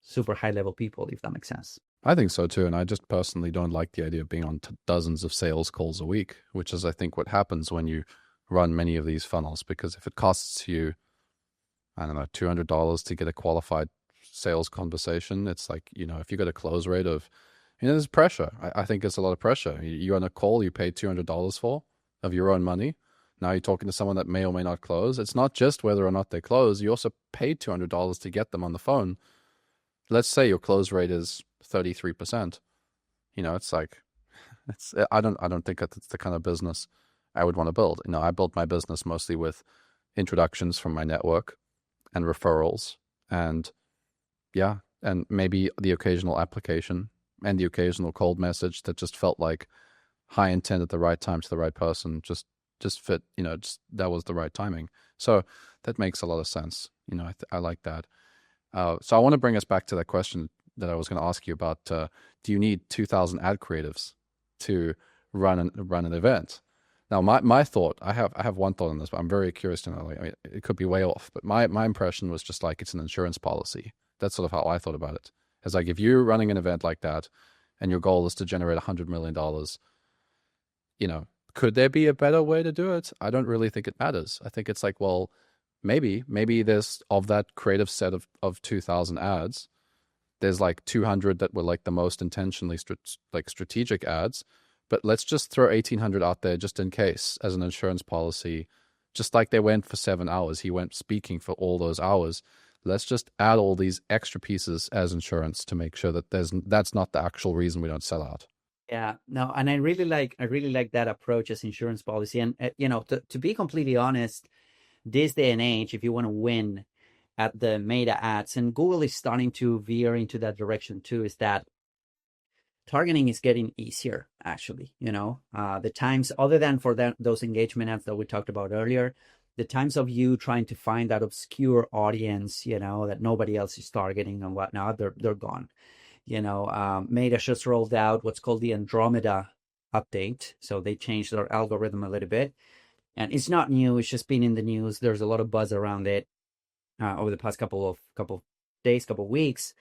super high level people, if that makes sense. I think so too. And I just personally don't like the idea of being on dozens of sales calls a week, which is, I think, what happens when you run many of these funnels. Because if it costs you, I don't know, $200 to get a qualified sales conversation, it's like, if you got a close rate of, there's pressure. I think it's a lot of pressure. You're on a call you paid $200 for of your own money. Now you're talking to someone that may or may not close. It's not just whether or not they close. You also paid $200 to get them on the phone. Let's say your close rate is 33%. It's like, I don't think that's the kind of business I would want to build. I built my business mostly with introductions from my network and referrals, and maybe the occasional application and the occasional cold message that just felt like high intent at the right time to the right person, just fit, that was the right timing. So that makes a lot of sense. I like that. So I want to bring us back to that question that I was going to ask you about. Do you need 2,000 ad creatives to run an event? Now, my thought, I have one thought on this, but I'm very curious to know. It could be way off, but my impression was just like it's an insurance policy. That's sort of how I thought about it. It's like if you're running an event like that, and your goal is to generate $100 million, could there be a better way to do it? I don't really think it matters. I think it's like, well, maybe there's, of that creative set of 2,000 ads, there's like 200 that were like the most intentionally strategic ads. But let's just throw 1,800 out there just in case as an insurance policy. Just like they went for 7 hours, he went speaking for all those hours. Let's just add all these extra pieces as insurance to make sure that that's not the actual reason we don't sell out. Yeah, no, and I really like that approach as insurance policy. And to be completely honest, this day and age, if you want to win at the meta ads, and Google is starting to veer into that direction too, is that targeting is getting easier, actually. The times, other than for those engagement ads that we talked about earlier, the times of you trying to find that obscure audience, that nobody else is targeting and whatnot, they're gone. Meta just rolled out what's called the Andromeda update. So they changed their algorithm a little bit. And it's not new. It's just been in the news. There's a lot of buzz around it over the past couple of days, couple of weeks.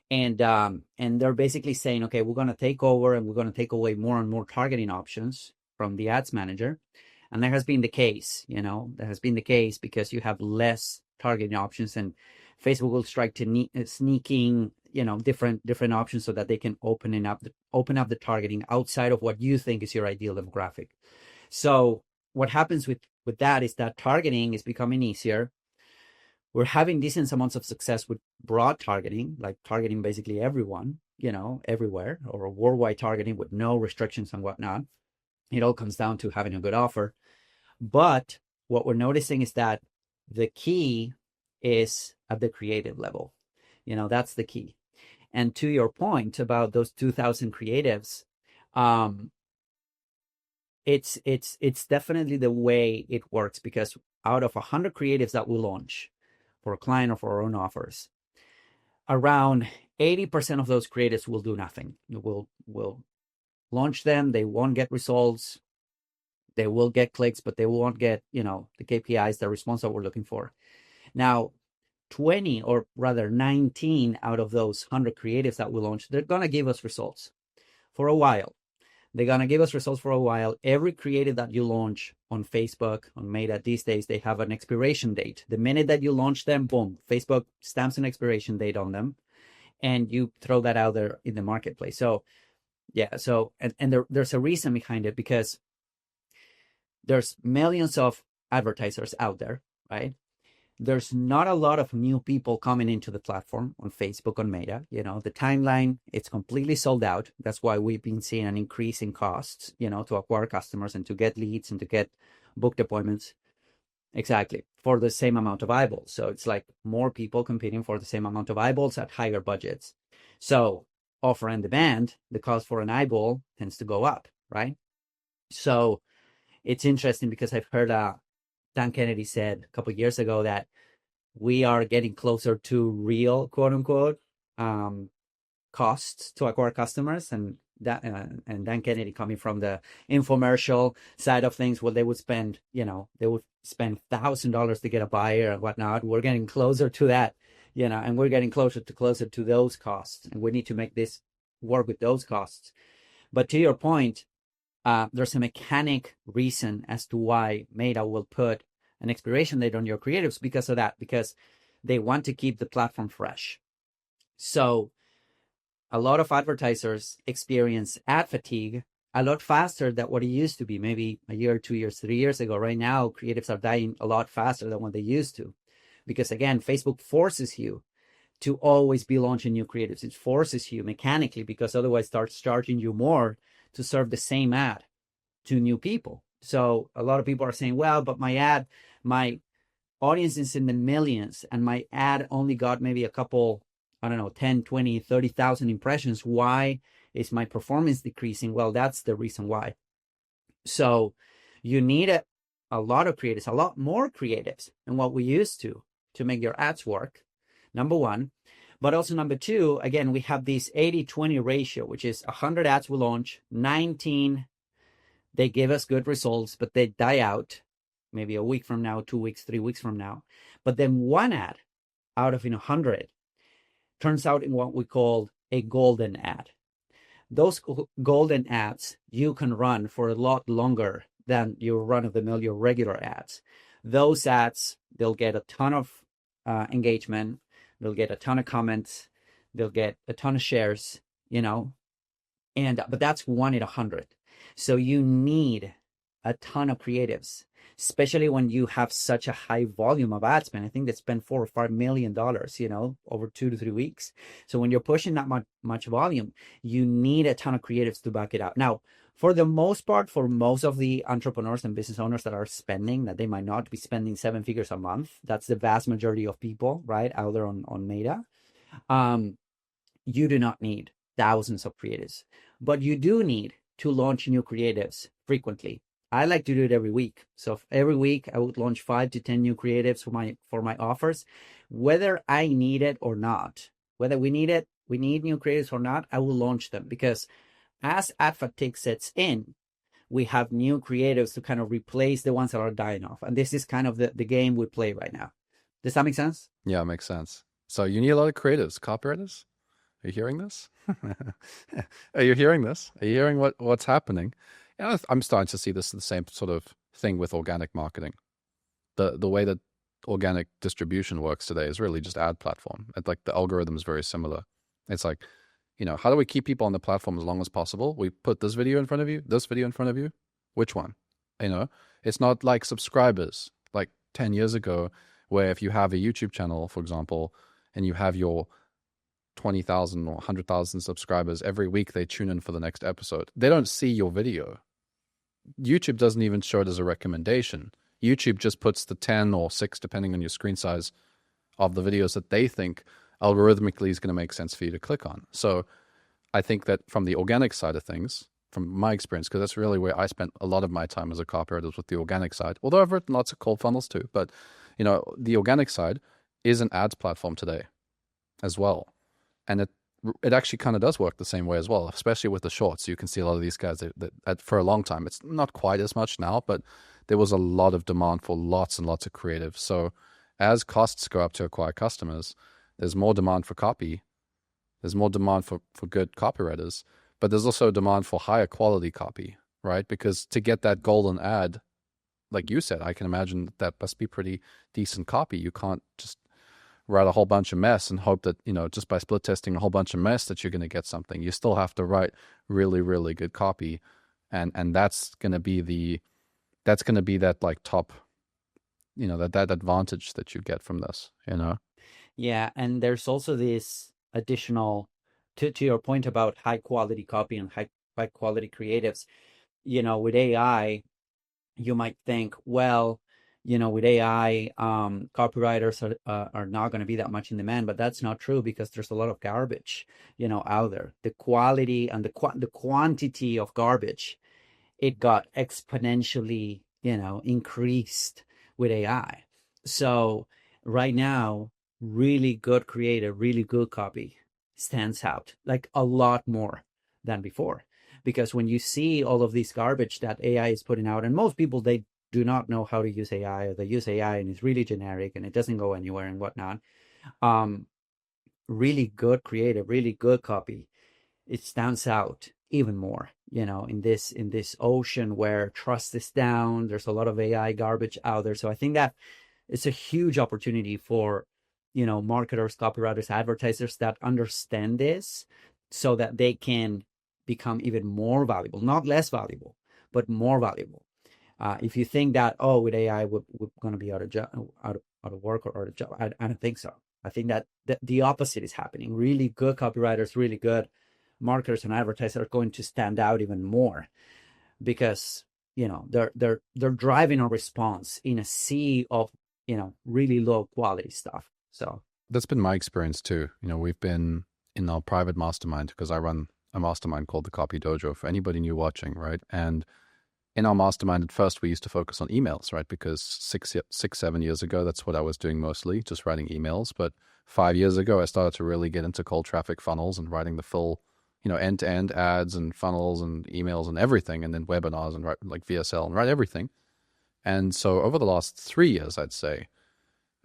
And they're basically saying, okay, we're going to take over and we're going to take away more and more targeting options from the ads manager. And that has been the case, because you have less targeting options, and Facebook will strike to sneaking, different options so that they can open up the targeting outside of what you think is your ideal demographic. So what happens with that is that targeting is becoming easier. We're having decent amounts of success with broad targeting, like targeting basically everyone, everywhere, or worldwide targeting with no restrictions and whatnot. It all comes down to having a good offer. But what we're noticing is that the key is at the creative level. That's the key. And to your point about those 2,000 creatives, it's definitely the way it works, because out of 100 creatives that we launch for a client or for our own offers, around 80% of those creatives will do nothing. Will launch them, they won't get results. They will get clicks, but they won't get, the KPIs, the response that we're looking for. Now, 20 or rather 19 out of those 100 creatives that we launch, they're going to give us results for a while. They're going to give us results for a while. Every creative that you launch on Facebook, on Meta these days, they have an expiration date. The minute that you launch them, boom, Facebook stamps an expiration date on them, and you throw that out there in the marketplace. So, yeah, there's a reason behind it, because there's millions of advertisers out there, right? There's not a lot of new people coming into the platform on Facebook, on Meta. The timeline, it's completely sold out. That's why we've been seeing an increase in costs, to acquire customers and to get leads and to get booked appointments. Exactly. For the same amount of eyeballs. So it's like more people competing for the same amount of eyeballs at higher budgets. So offer and demand, the cost for an eyeball tends to go up, right? So it's interesting, because I've heard Dan Kennedy said a couple of years ago that we are getting closer to real, quote unquote, costs to acquire customers. And Dan Kennedy, coming from the infomercial side of things, where they would spend $1,000 to get a buyer and whatnot. We're getting closer to that, and we're getting closer to those costs. And we need to make this work with those costs. But to your point, there's a mechanic reason as to why Meta will put an expiration date on your creatives, because of that, because they want to keep the platform fresh. So a lot of advertisers experience ad fatigue a lot faster than what it used to be, maybe a year, 2 years, 3 years ago. Right now, creatives are dying a lot faster than what they used to, because again, Facebook forces you to always be launching new creatives. It forces you mechanically, because otherwise starts charging you more to serve the same ad to new people. So a lot of people are saying, well, but my audience is in the millions, and my ad only got maybe a couple, 10, 20, 30,000 impressions. Why is my performance decreasing? Well, that's the reason why. So you need a lot of creatives, a lot more creatives than what we used to make your ads work, number one. But also number two, again, we have this 80-20 ratio, which is 100 ads we launch, 19, they give us good results, but they die out maybe a week from now, 2 weeks, 3 weeks from now. But then one ad out of 100 turns out in what we call a golden ad. Those golden ads you can run for a lot longer than your run-of-the-mill, your regular ads. Those ads, they'll get a ton of engagement. They'll get a ton of comments. They'll get a ton of shares, but that's 1 in 100. So you need a ton of creatives, especially when you have such a high volume of ad spend. I think they spend $4 or $5 million, over 2 to 3 weeks. So when you're pushing that much volume, you need a ton of creatives to back it up. Now, for the most part, for most of the entrepreneurs and business owners that are spending, that they might not be spending 7 figures a month, that's the vast majority of people, right, out there on Meta. You do not need thousands of creatives, but you do need to launch new creatives frequently. I like to do it every week. So every week I would launch 5 to 10 new creatives for my offers, whether I need it or not. Whether we need new creatives or not, I will launch them, because as ad fatigue sets in, we have new creatives to kind of replace the ones that are dying off. And this is kind of the game we play right now. Does that make sense? Yeah, it makes sense. So you need a lot of creatives, copywriters. Are you hearing this? Are you hearing this? Are you hearing what's happening? I'm starting to see this the same sort of thing with organic marketing. The way that organic distribution works today is really just ad platform. It's like the algorithm is very similar. It's like, how do we keep people on the platform as long as possible? We put this video in front of you, this video in front of you. Which one? It's not like subscribers like 10 years ago, where if you have a YouTube channel, for example, and you have your 20,000 or 100,000 subscribers, every week they tune in for the next episode. They don't see your video. YouTube doesn't even show it as a recommendation. YouTube just puts the 10 or 6, depending on your screen size, of the videos that they think algorithmically is going to make sense for you to click on. So I think that from the organic side of things, from my experience, because that's really where I spent a lot of my time as a copywriter, was with the organic side. Although I've written lots of cold funnels too, but the organic side is an ads platform today as well. And it actually kind of does work the same way as well, especially with the shorts. You can see a lot of these guys that for a long time, it's not quite as much now, but there was a lot of demand for lots and lots of creative. So as costs go up to acquire customers, there's more demand for copy. There's more demand for good copywriters, but there's also demand for higher quality copy, right? Because to get that golden ad, like you said, I can imagine that must be pretty decent copy. You can't just write a whole bunch of mess and hope that, just by split testing a whole bunch of mess that you're going to get something. You still have to write really, really good copy. And that's going to be that like top, that advantage that you get from this, Yeah, and there's also this additional to your point about high quality copy and high quality creatives. With AI, you might think, well, with AI, copywriters are not going to be that much in demand, but that's not true because there's a lot of garbage, out there. The quality and the quantity of garbage, it got exponentially, increased with AI. So right now, really good creative, really good copy stands out like a lot more than before. Because when you see all of this garbage that AI is putting out, and most people, they do not know how to use AI, or they use AI and it's really generic and it doesn't go anywhere and whatnot. Really good creative, really good copy, it stands out even more, in this ocean where trust is down. There's a lot of AI garbage out there. So I think that it's a huge opportunity for, marketers, copywriters, advertisers that understand this so that they can become even more valuable, not less valuable, but more valuable. If you think that, with AI, we're going to be out of work or out of job, I don't think so. I think that the opposite is happening. Really good copywriters, really good marketers and advertisers are going to stand out even more because, they're driving a response in a sea of, really low quality stuff. So that's been my experience too. We've been in our private mastermind because I run a mastermind called the Copy Dojo for anybody new watching, right? And in our mastermind, at first, we used to focus on emails, right? Because 7 years ago, that's what I was doing mostly, just writing emails. But 5 years ago, I started to really get into cold traffic funnels and writing the full, end-to-end ads and funnels and emails and everything, and then webinars and write like VSL and write everything. And so over the last 3 years, I'd say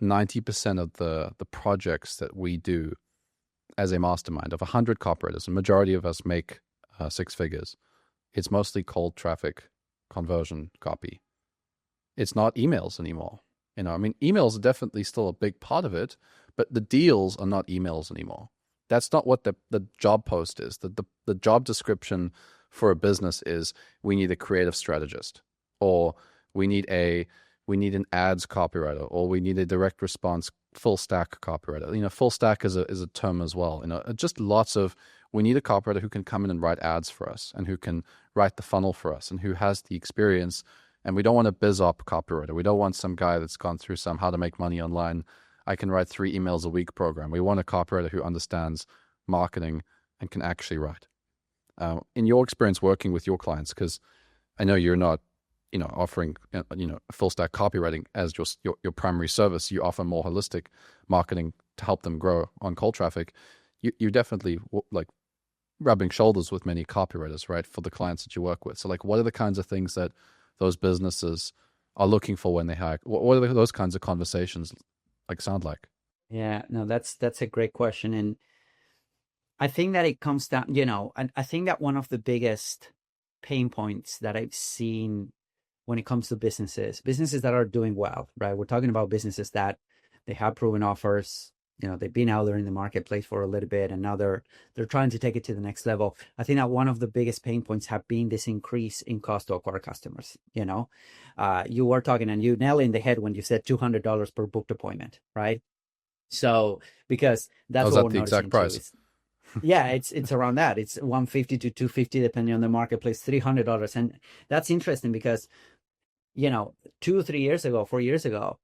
90% of the projects that we do as a mastermind of 100 copywriters, a majority of us make 6 figures. It's mostly cold traffic conversion copy. It's not emails anymore. Emails are definitely still a big part of it, but the deals are not emails anymore. That's not what the job post is. The job description for a business is we need a creative strategist, or we need an ads copywriter, or we need a direct response full stack copywriter. Full stack is a term as well. Just lots of, we need a copywriter who can come in and write ads for us and who can write the funnel for us and who has the experience. And we don't want a biz op copywriter. We don't want some guy that's gone through some how to make money online, I can write 3 emails a week program. We want a copywriter who understands marketing and can actually write. In your experience working with your clients, because I know you're not, offering, full stack copywriting as your primary service. You offer more holistic marketing to help them grow on cold traffic. You definitely like rubbing shoulders with many copywriters, right? For the clients that you work with. So like, what are the kinds of things that those businesses are looking for when they hire? What are those kinds of conversations sound like? Yeah, no, that's a great question. And I think that it comes down, and I think that one of the biggest pain points that I've seen when it comes to businesses that are doing well, right? We're talking about businesses that they have proven offers, they've been out there in the marketplace for a little bit, and now they're trying to take it to the next level. I think that one of the biggest pain points have been this increase in cost to acquire customers. You were talking, and you nailed in the head when you said $200 per booked appointment, right? So because that's what we're the exact price. Yeah, it's around that. It's $150 to $250 depending on the marketplace, $300, and that's interesting because 2 or 3 years ago, 4 years ago,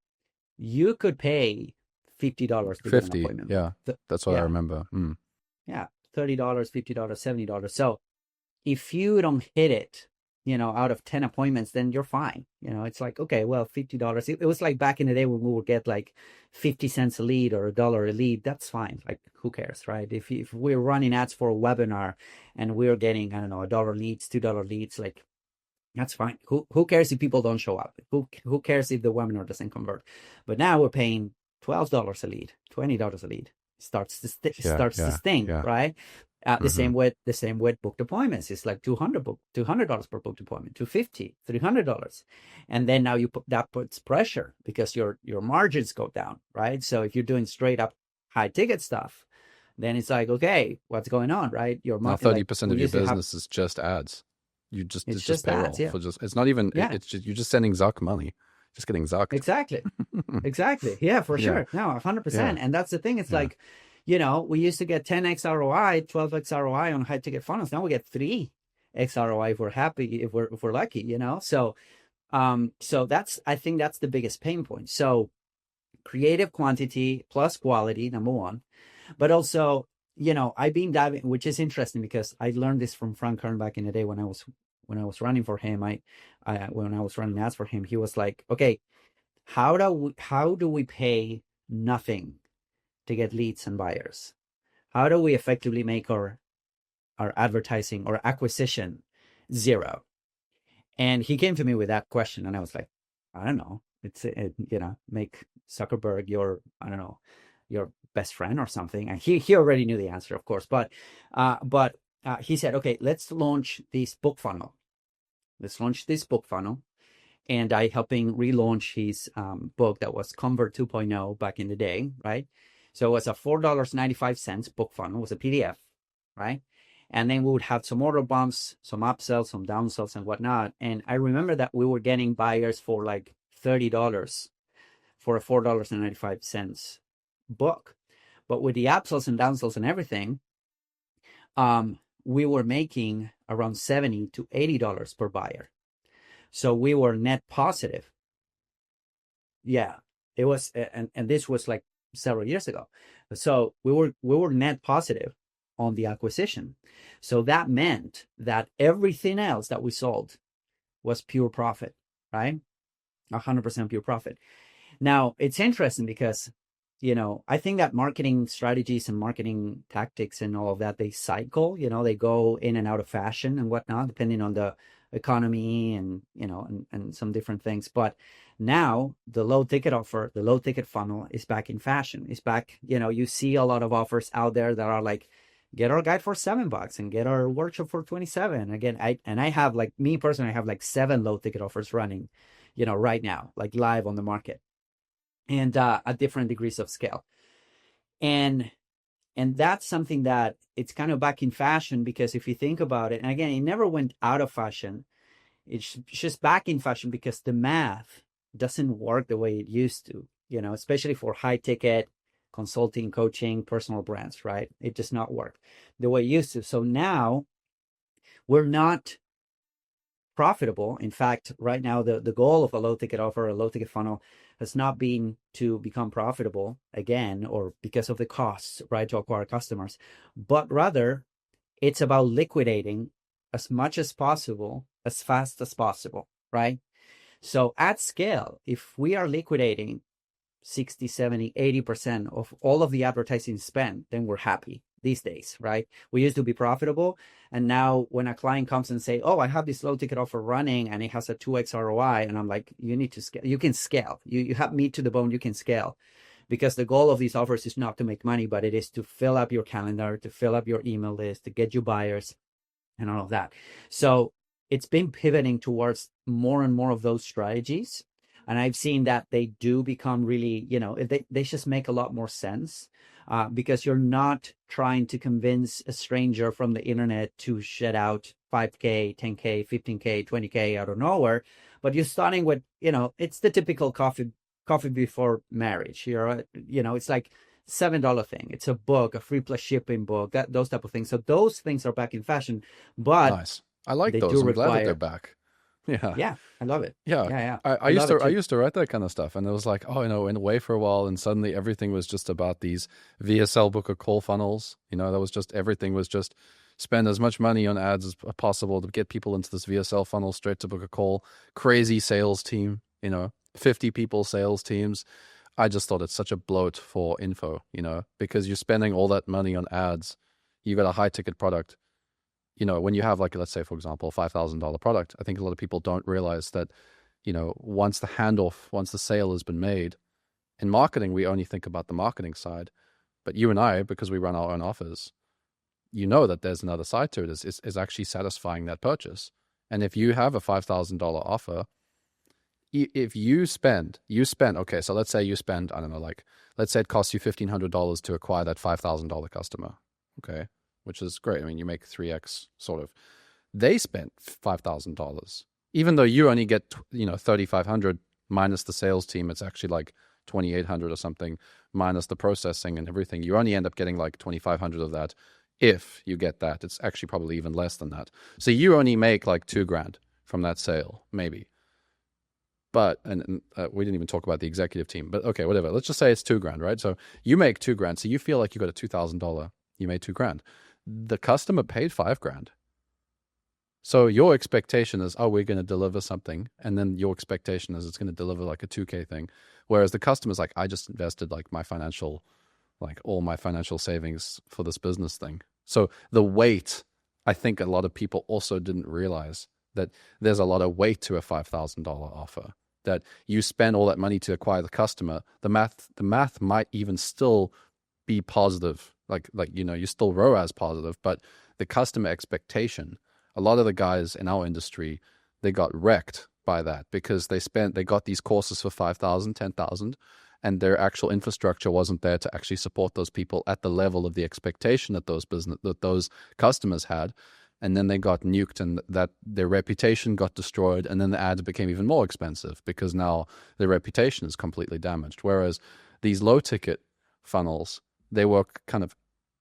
you could pay $50 to get an appointment. Yeah, that's what I remember. Yeah, $30, $50, $70. So if you don't hit it out of 10 appointments, then you're fine. It's like, okay, well, $50. It was like back in the day when we would get like 50 cents a lead or $1 a lead. That's fine. Like, who cares, right? If we're running ads for a webinar and we're getting, I don't know, $1 leads, $2 leads, like, that's fine. Who cares if people don't show up? Who cares if the webinar doesn't convert? But now we're paying $12 a lead, $20 a lead. Starts to sting, right? The same with booked appointments. It's like $200 per booked appointment, $250, $300, and then now that puts pressure because your margins go down, right? So if you're doing straight up high ticket stuff, then it's like, okay, what's going on, right? Now 30% of your business is just ads. It's just payroll. Ads, yeah. It's not even. Yeah. It's just, you're just sending Zuck money. Just getting Zucked. Exactly. Yeah, for sure. No, 100%. Yeah. And that's the thing. It's like, we used to get 10x ROI, 12x ROI on high ticket funnels. Now we get 3x ROI if we're happy, if we're lucky, So, I think that's the biggest pain point. So creative quantity plus quality, number one, but also, I've been diving, which is interesting because I learned this from Frank Kern back in the day when I was running for him. When I was running ads for him, he was like, okay, how do we pay nothing to get leads and buyers? How do we effectively make our advertising or acquisition zero? And he came to me with that question, and I was like, I don't know. It's make Zuckerberg your best friend or something. And he already knew the answer, of course. But he said, okay, let's launch this book funnel. And I helping relaunch his book that was Convert 2.0 back in the day, right? So it was a $4.95 book funnel. It was a PDF, right? And then we would have some order bumps, some upsells, some downsells, and whatnot. And I remember that we were getting buyers for like $30 for a $4.95 book. But with the upsells and downsells and everything, we were making around $70 to $80 per buyer. So we were net positive. Yeah, it was, and this was like several years ago. So we were net positive on the acquisition. So that meant that everything else that we sold was pure profit, right? 100% pure profit. Now, it's interesting because, I think that marketing strategies and marketing tactics and all of that, they cycle, they go in and out of fashion and whatnot, depending on the economy and, and some different things. But now the low ticket offer, the low ticket funnel is back in fashion. It's back, you see a lot of offers out there that are like, get our guide for $7 and get our workshop for 27. Again, I have, like, me personally, I have like 7 low ticket offers running, right now, like live on the market, and at different degrees of scale. And that's something that it's kind of back in fashion, because if you think about it, and again, it never went out of fashion. It's just back in fashion because the math doesn't work the way it used to, especially for high ticket consulting, coaching, personal brands, right? It does not work the way it used to. So now we're not profitable. In fact, right now, the goal of a low ticket offer, a low ticket funnel, has not been to become profitable again, or because of the costs, right, to acquire customers, but rather it's about liquidating as much as possible, as fast as possible, right? So at scale, if we are liquidating 60, 70, 80% of all of the advertising spend, then we're happy these days, right? We used to be profitable. And now when a client comes and say, oh, I have this low ticket offer running and it has a 2x ROI. And I'm like, you need to scale. You can scale. You have meat to the bone. You can scale, because the goal of these offers is not to make money, but it is to fill up your calendar, to fill up your email list, to get you buyers and all of that. So it's been pivoting towards more and more of those strategies. And I've seen that they do become really, they just make a lot more sense, because you're not trying to convince a stranger from the internet to shed out 5K, 10K, 15K, 20K out of nowhere. But you're starting with, it's the typical coffee before marriage. It's like $7 thing. It's a book, a free plus shipping book, those type of things. So those things are back in fashion. But nice. I like those. I'm glad that they're back. Yeah, I love it. Yeah. I used to write that kind of stuff, and it was like, went away for a while, and suddenly everything was just about these VSL book or call funnels. That was just, everything was just spend as much money on ads as possible to get people into this VSL funnel straight to book a call. Crazy sales team, 50 people sales teams. I just thought it's such a bloat for info, because you're spending all that money on ads. You got a high ticket product. When you have, like, let's say, for example, a $5,000 product, I think a lot of people don't realize that, once the handoff, once the sale has been made, in marketing, we only think about the marketing side. But you and I, because we run our own offers, that there's another side to it, is actually satisfying that purchase. And if you have a $5,000 offer, if you spend, okay, so let's say you spend, I don't know, like, let's say it costs you $1,500 to acquire that $5,000 customer, okay, which is great. I mean, you make 3x sort of. They spent $5,000, even though you only get, $3,500 minus the sales team. It's actually like $2,800 or something minus the processing and everything. You only end up getting like $2,500 of that. If you get that, it's actually probably even less than that. So you only make like $2,000 from that sale, maybe. But, and we didn't even talk about the executive team, but okay, whatever. Let's just say it's $2,000, right? So you make $2,000. So you feel like you got a $2,000, you made $2,000. The customer paid $5,000. So your expectation is, oh, we're going to deliver something. And then your expectation is it's going to deliver like a 2K thing. Whereas the customer's like, I just invested like all my financial savings for this business thing. So the weight, I think a lot of people also didn't realize that there's a lot of weight to a $5,000 offer, that you spend all that money to acquire the customer. The math might even still be positive. Like, you still ROAS positive, but the customer expectation, a lot of the guys in our industry, they got wrecked by that because they got these courses for $5,000, $10,000, and their actual infrastructure wasn't there to actually support those people at the level of the expectation that those customers had. And then they got nuked, and that their reputation got destroyed, and then the ads became even more expensive because now their reputation is completely damaged. Whereas these low ticket funnels, they work kind of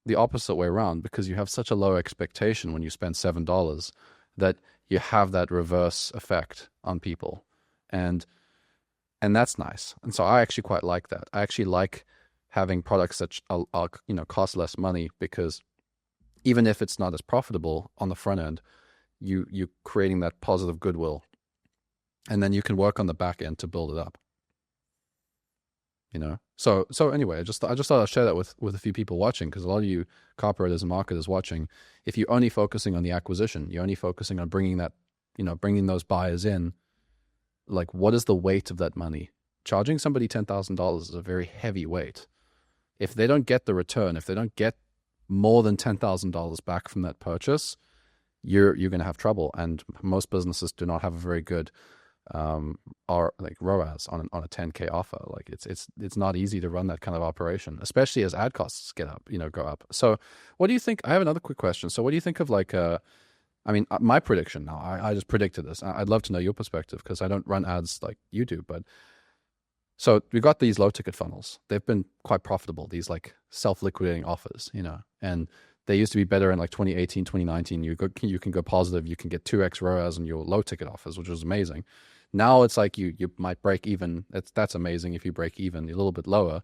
the opposite way around, because you have such a low expectation when you spend $7 that you have that reverse effect on people. And that's nice. And so I actually quite like that. I actually like having products that are cost less money, because even if it's not as profitable on the front end, you're creating that positive goodwill, and then you can work on the back end to build it up. So anyway, I just thought I'd share that with a few people watching, because a lot of you copywriters and marketers watching, if you're only focusing on the acquisition, you're only focusing on bringing those buyers in, like, what is the weight of that money? Charging somebody $10,000 is a very heavy weight. If they don't get the return, if they don't get more than $10,000 back from that purchase, you're going to have trouble. And most businesses do not have a very good ROAS on a 10K offer. Like, it's not easy to run that kind of operation, especially as ad costs go up. So what do you think? I have another quick question. So what do you think of my prediction now, I just predicted this. I'd love to know your perspective, because I don't run ads like you do, but so we got these low ticket funnels. They've been quite profitable, these like self-liquidating offers, and they used to be better in like 2018, 2019. You can go positive. You can get 2x ROAS on your low ticket offers, which was amazing. Now it's like you might break even. That's amazing if you break even a little bit lower.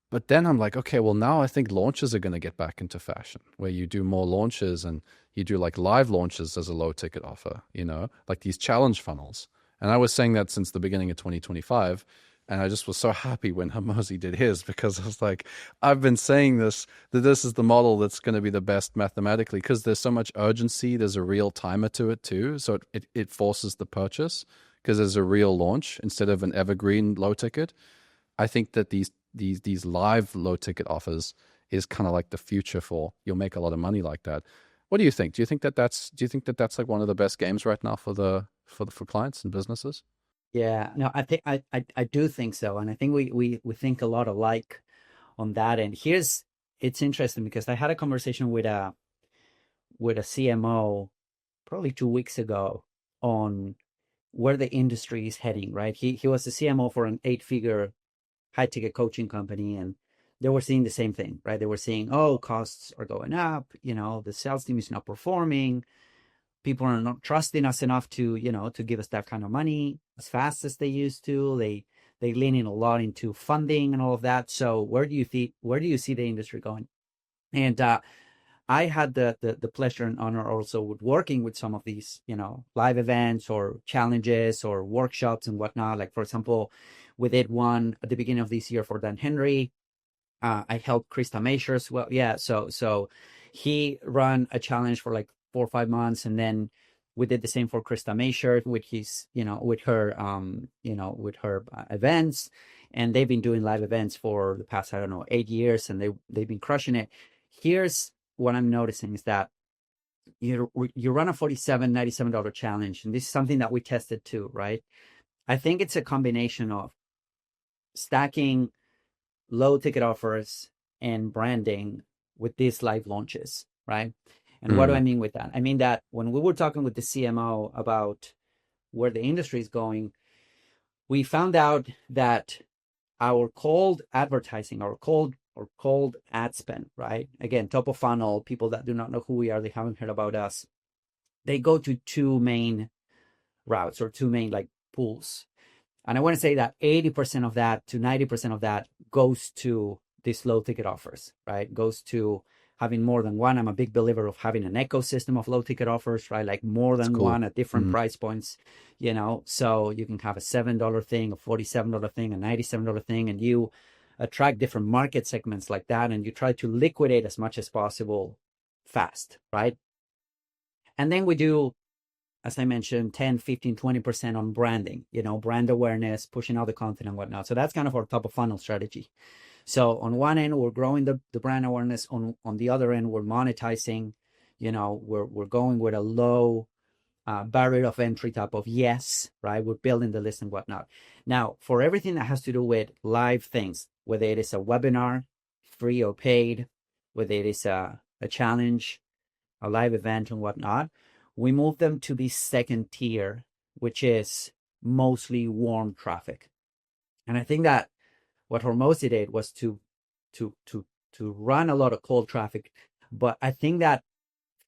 But then I'm like, okay, well, now I think launches are going to get back into fashion, where you do more launches and you do like live launches as a low ticket offer, like these challenge funnels. And I was saying that since the beginning of 2025. And I just was so happy when Hormozi did his, because I was like, I've been saying that this is the model that's going to be the best mathematically, because there's so much urgency. There's a real timer to it too. So it forces the purchase, because there's a real launch instead of an evergreen low ticket. I think that these live low ticket offers is kind of like the future for, you'll make a lot of money like that. What do you think? Do you think that that's like one of the best games right now for clients and businesses? Yeah, no, I think I do think so, and I think we think a lot alike on that. And it's interesting, because I had a conversation with a CMO probably 2 weeks ago on where the industry is heading. Right, he was the CMO for an 8-figure high ticket coaching company, and they were seeing the same thing. Right, they were seeing, oh, costs are going up. The sales team is not performing. People are not trusting us enough to give us that kind of money as fast as they used to. They leaning a lot into funding and all of that. So where do you see the industry going? And I had the pleasure and honor also with working with some of these, live events or challenges or workshops and whatnot. Like, for example, we did one at the beginning of this year for Dan Henry. I helped Krista Mashers. Well, yeah. So he ran a challenge for like 4 or 5 months, and then we did the same for Krista Mashers with his, with her, events, and they've been doing live events for the past, I don't know, 8 years, and they've been crushing it. Here's what I'm noticing is that you run a $47.97 challenge, and this is something that we tested too, right? I think it's a combination of stacking low ticket offers and branding with these live launches, right? And what do I mean with that? I mean that when we were talking with the CMO about where the industry is going, we found out that our cold advertising, our cold ad spend, right? Again, top of funnel, people that do not know who we are, they haven't heard about us. They go to two main routes or two main like pools. And I want to say that 80% of that to 90% of that goes to these low ticket offers, right? Goes to having more than one. I'm a big believer of having an ecosystem of low ticket offers, right? Like more than one at different price points, so you can have a $7 thing, a $47 thing, a $97 thing, and you attract different market segments like that, and you try to liquidate as much as possible fast, right? And then we do, as I mentioned, 10, 15, 20% on branding, brand awareness, pushing out the content and whatnot. So that's kind of our top of funnel strategy. So on one end, we're growing the brand awareness. On the other end, we're monetizing, we're going with a low barrier of entry type of yes, right? We're building the list and whatnot. Now, for everything that has to do with live things, whether it is a webinar, free or paid, whether it is a challenge, a live event and whatnot, we move them to the second tier, which is mostly warm traffic. And I think that what Hormozi did was to run a lot of cold traffic, but I think that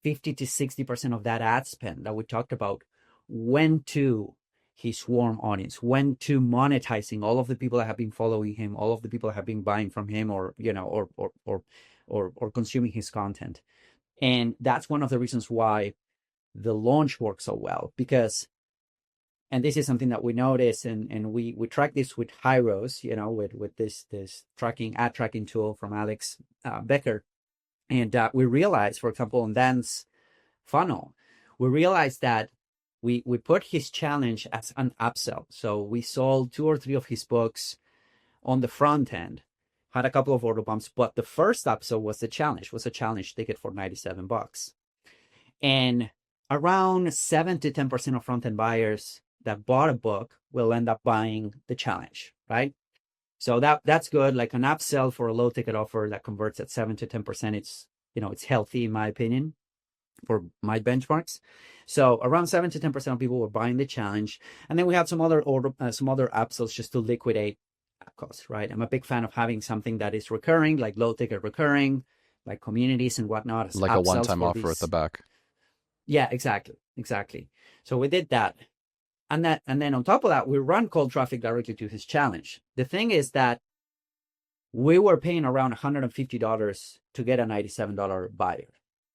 50 to 60% of that ad spend that we talked about went to his warm audience, went to monetizing all of the people that have been following him, all of the people that have been buying from him, or consuming his content. And that's one of the reasons why the launch works so well, because, and this is something that we notice, and we track this with Hyros, with this ad tracking tool from Alex Becker. And we realized, for example, on Dan's funnel, we realized that we put his challenge as an upsell. So we sold 2 or 3 of his books on the front end, had a couple of order bumps, but the first upsell was a challenge ticket for $97. And around 7 to 10% of front end buyers that bought a book will end up buying the challenge, right? So that's good. Like an upsell for a low ticket offer that converts at 7 to 10%, it's healthy in my opinion for my benchmarks. So around 7 to 10% of people were buying the challenge. And then we had some other upsells just to liquidate costs, right? I'm a big fan of having something that is recurring, like low ticket recurring, like communities and whatnot. As like a one-time offer at the back. Yeah, exactly. So we did that. And then on top of that, we run cold traffic directly to his challenge. The thing is that we were paying around $150 to get a $97 buyer,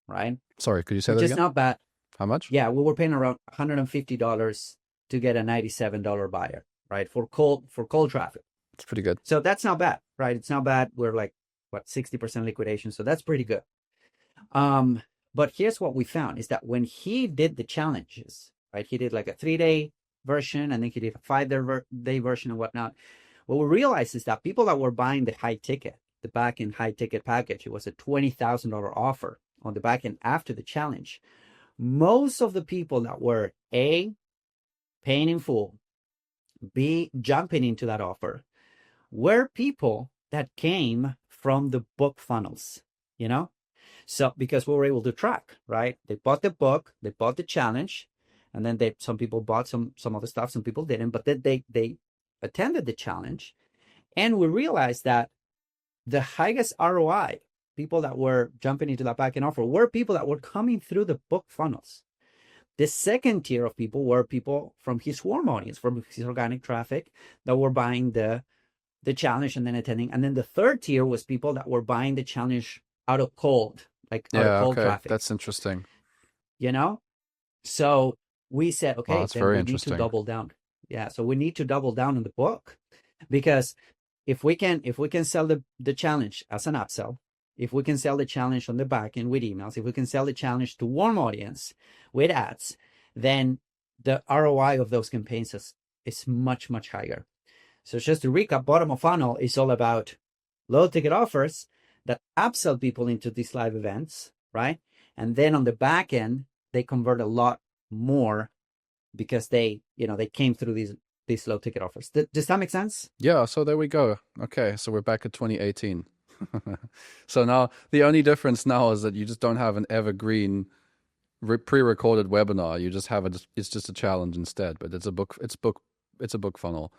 right? Sorry, could you say that again? Which is not bad. How much? Yeah, we were paying around $150 to get a $97 buyer, right? For cold traffic. It's pretty good. So that's not bad, right? It's not bad. We're like, 60% liquidation. So that's pretty good. But here's what we found is that when he did the challenges, right? He did like a 3-day version, and then he did a 5-day version and whatnot. What we realized is that people that were buying the high ticket, the back end high ticket package, it was a $20,000 offer on the back end after the challenge. Most of the people that were A, paying in full, B, jumping into that offer, were people that came from the book funnels, So because we were able to track, right? They bought the book, they bought the challenge, and then some people bought some other stuff, some people didn't, but then they attended the challenge. And we realized that the highest ROI, people that were jumping into that back end offer, were people that were coming through the book funnels. The second tier of people were people from his warm audience, from his organic traffic, that were buying the challenge and then attending. And then the third tier was people that were buying the challenge out of cold, like out of Yeah, cold okay. traffic, That's interesting. you know? So we said, Wow, okay, that's then very we need to interesting. double down. Yeah, so we need to double down on the book, because if we can sell the challenge as an upsell, if we can sell the challenge on the back end with emails, if we can sell the challenge to warm audience with ads, then the ROI of those campaigns is much, much higher. So just to recap, bottom of funnel is all about low ticket offers that upsell people into these live events, right? And then on the back end, they convert a lot more because they, they came through these low ticket offers. Does that make sense? Yeah, so there we go. Okay, so we're back at 2018. So now the only difference now is that you just don't have an evergreen pre-recorded webinar. You just have it's just a challenge instead, but it's a book funnel.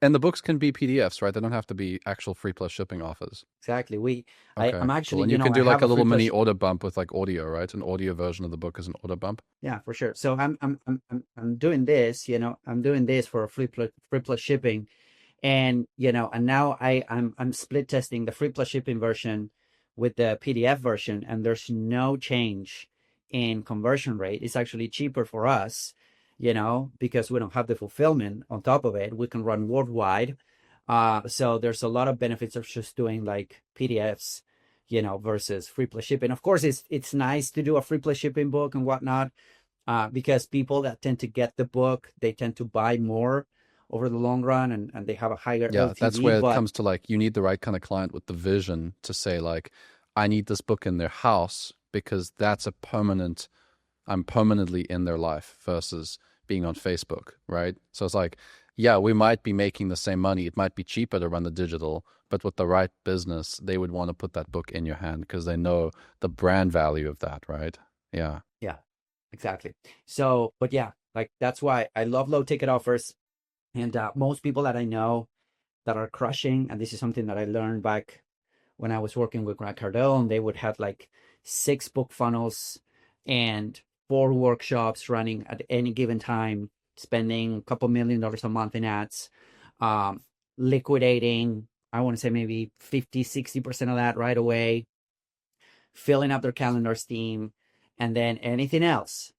And the books can be PDFs, right? They don't have to be actual free plus shipping offers. Exactly. Okay, I'm cool. actually, And you can I do like have a a free little mini plus. order bump with like audio, right? An audio version of the book as an order bump. Yeah, for sure. So I'm doing this, I'm doing this for a free plus shipping. And and now I'm split testing the free plus shipping version with the PDF version, and there's no change in conversion rate. It's actually cheaper for us, because we don't have the fulfillment on top of it. We can run worldwide. So there's a lot of benefits of just doing like PDFs, versus free plus shipping. Of course, it's nice to do a free plus shipping book and whatnot, because people that tend to get the book, they tend to buy more over the long run, and they have a higher Yeah, that's LTV. where it But comes to like you need the right kind of client with the vision to say like, I need this book in their house because that's I'm permanently in their life versus being on Facebook, right? So it's like, yeah, we might be making the same money. It might be cheaper to run the digital, but with the right business, they would want to put that book in your hand because they know the brand value of that, right? Yeah. yeah, exactly. So, but yeah, like that's why I love low ticket offers. And most people that I know that are crushing, and this is something that I learned back when I was working with Grant Cardone, they would have like 6 book funnels and 4 workshops running at any given time, spending a couple $1 million a month in ads, um, liquidating, I want to say maybe 50-60% of that right away, filling up their calendar steam, and then anything else,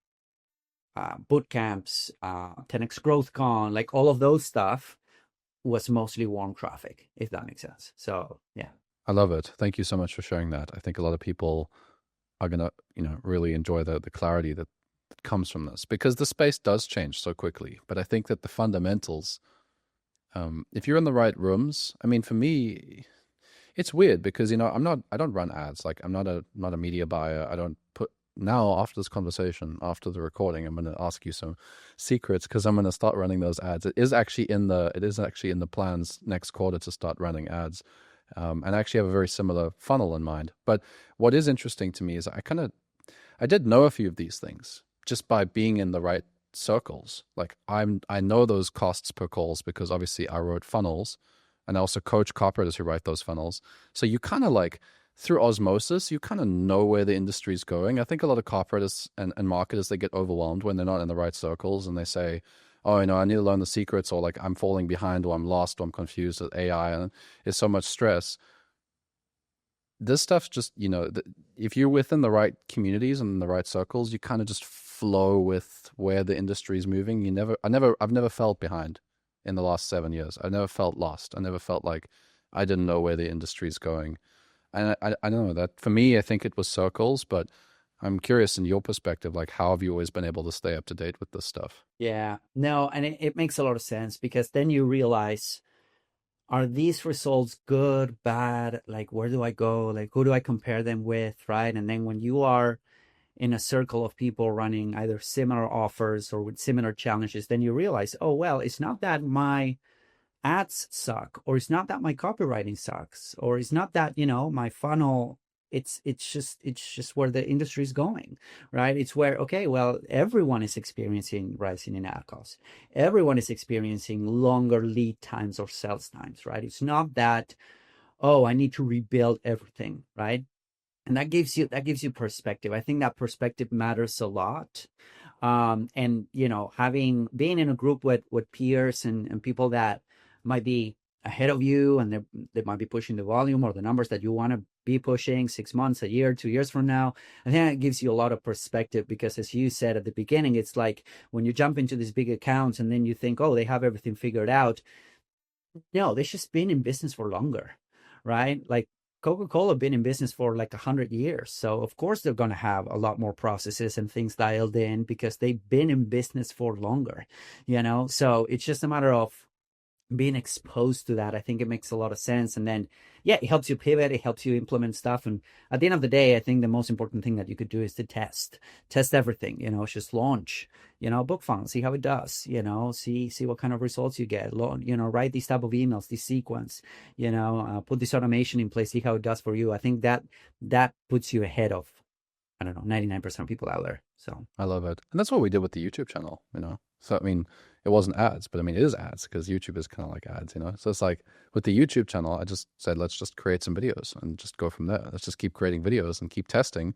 boot camps, 10x growth con, like all of those stuff was mostly warm traffic, if that makes sense. So yeah. I love it. Thank you so much for sharing that. I think a lot of people are gonna, really enjoy the clarity that comes from this because the space does change so quickly. But I think that the fundamentals, if you're in the right rooms, I mean, for me, it's weird because I don't run ads. Like I'm not a media buyer. I don't put now after this conversation, after the recording, I'm going to ask you some secrets because I'm going to start running those ads. It is actually in the plans next quarter to start running ads. And I actually have a very similar funnel in mind. But what is interesting to me is I did know a few of these things just by being in the right circles. Like I know those costs per calls because obviously I wrote funnels and I also coach copywriters who write those funnels. So you kind of like through osmosis, you kind of know where the industry is going. I think a lot of copywriters and marketers, they get overwhelmed when they're not in the right circles and they say, oh, I need to learn the secrets, or like I'm falling behind, or I'm lost, or I'm confused with AI, and it's so much stress. This stuff's just, if you're within the right communities and the right circles, you kind of just flow with where the industry is moving. I've never felt behind in the last 7 years. I never felt lost. I never felt like I didn't know where the industry is going. And I don't know that for me, I think it was circles, but I'm curious in your perspective, like how have you always been able to stay up to date with this stuff? Yeah, no, and it makes a lot of sense because then you realize, are these results good, bad? Like, where do I go? Like, who do I compare them with, right? And then when you are in a circle of people running either similar offers or with similar challenges, then you realize, oh, well, it's not that my ads suck, or it's not that my copywriting sucks, or it's not that, my funnel, it's just where the industry is going, right? It's where, okay, well, everyone is experiencing rising in ad costs. Everyone is experiencing longer lead times or sales times, right? It's not that, oh, I need to rebuild everything, right? And that gives you perspective. I think that perspective matters a lot. And being in a group with peers and people that might be ahead of you, and they might be pushing the volume or the numbers that you want to be pushing 6 months, a year, 2 years from now. I think that gives you a lot of perspective, because as you said at the beginning, it's like when you jump into these big accounts and then you think, oh, they have everything figured out. No, they've just been in business for longer, right? Like Coca-Cola been in business for like 100 years. So of course they're going to have a lot more processes and things dialed in, because they've been in business for longer, So it's just a matter of being exposed to that. I think it makes a lot of sense. And then, yeah, it helps you pivot. It helps you implement stuff. And at the end of the day, I think the most important thing that you could do is to test everything, just launch, book funnel, see how it does, see what kind of results you get, write these type of emails, this sequence, put this automation in place, see how it does for you. I think that puts you ahead of, I don't know, 99% of people out there. So I love it. And that's what we did with the YouTube channel, So, I mean, it wasn't ads, but I mean, it is ads, because YouTube is kind of like ads, So it's like with the YouTube channel, I just said, let's just create some videos and just go from there. Let's just keep creating videos and keep testing.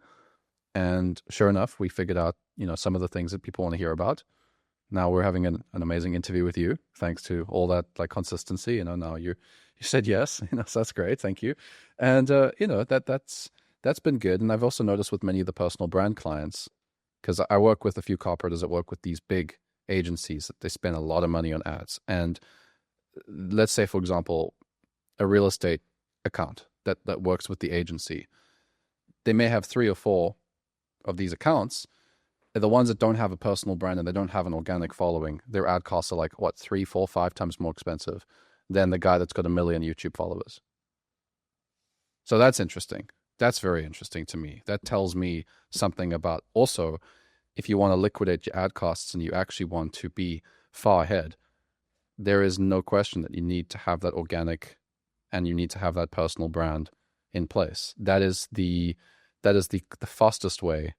And sure enough, we figured out, some of the things that people want to hear about. Now we're having an amazing interview with you, thanks to all that like consistency. Now you said yes, so that's great. Thank you. And, that's been good. And I've also noticed with many of the personal brand clients, because I work with a few copywriters that work with these big agencies, that they spend a lot of money on ads. And let's say, for example, a real estate account that works with the agency, they may have 3 or 4 of these accounts. The ones that don't have a personal brand and they don't have an organic following, their ad costs are like, 3, 4, 5 times more expensive than the guy that's got 1 million YouTube followers. So that's interesting. That's very interesting to me. That tells me something about also, if you want to liquidate your ad costs and you actually want to be far ahead, there is no question that you need to have that organic and you need to have that personal brand in place. That is the fastest way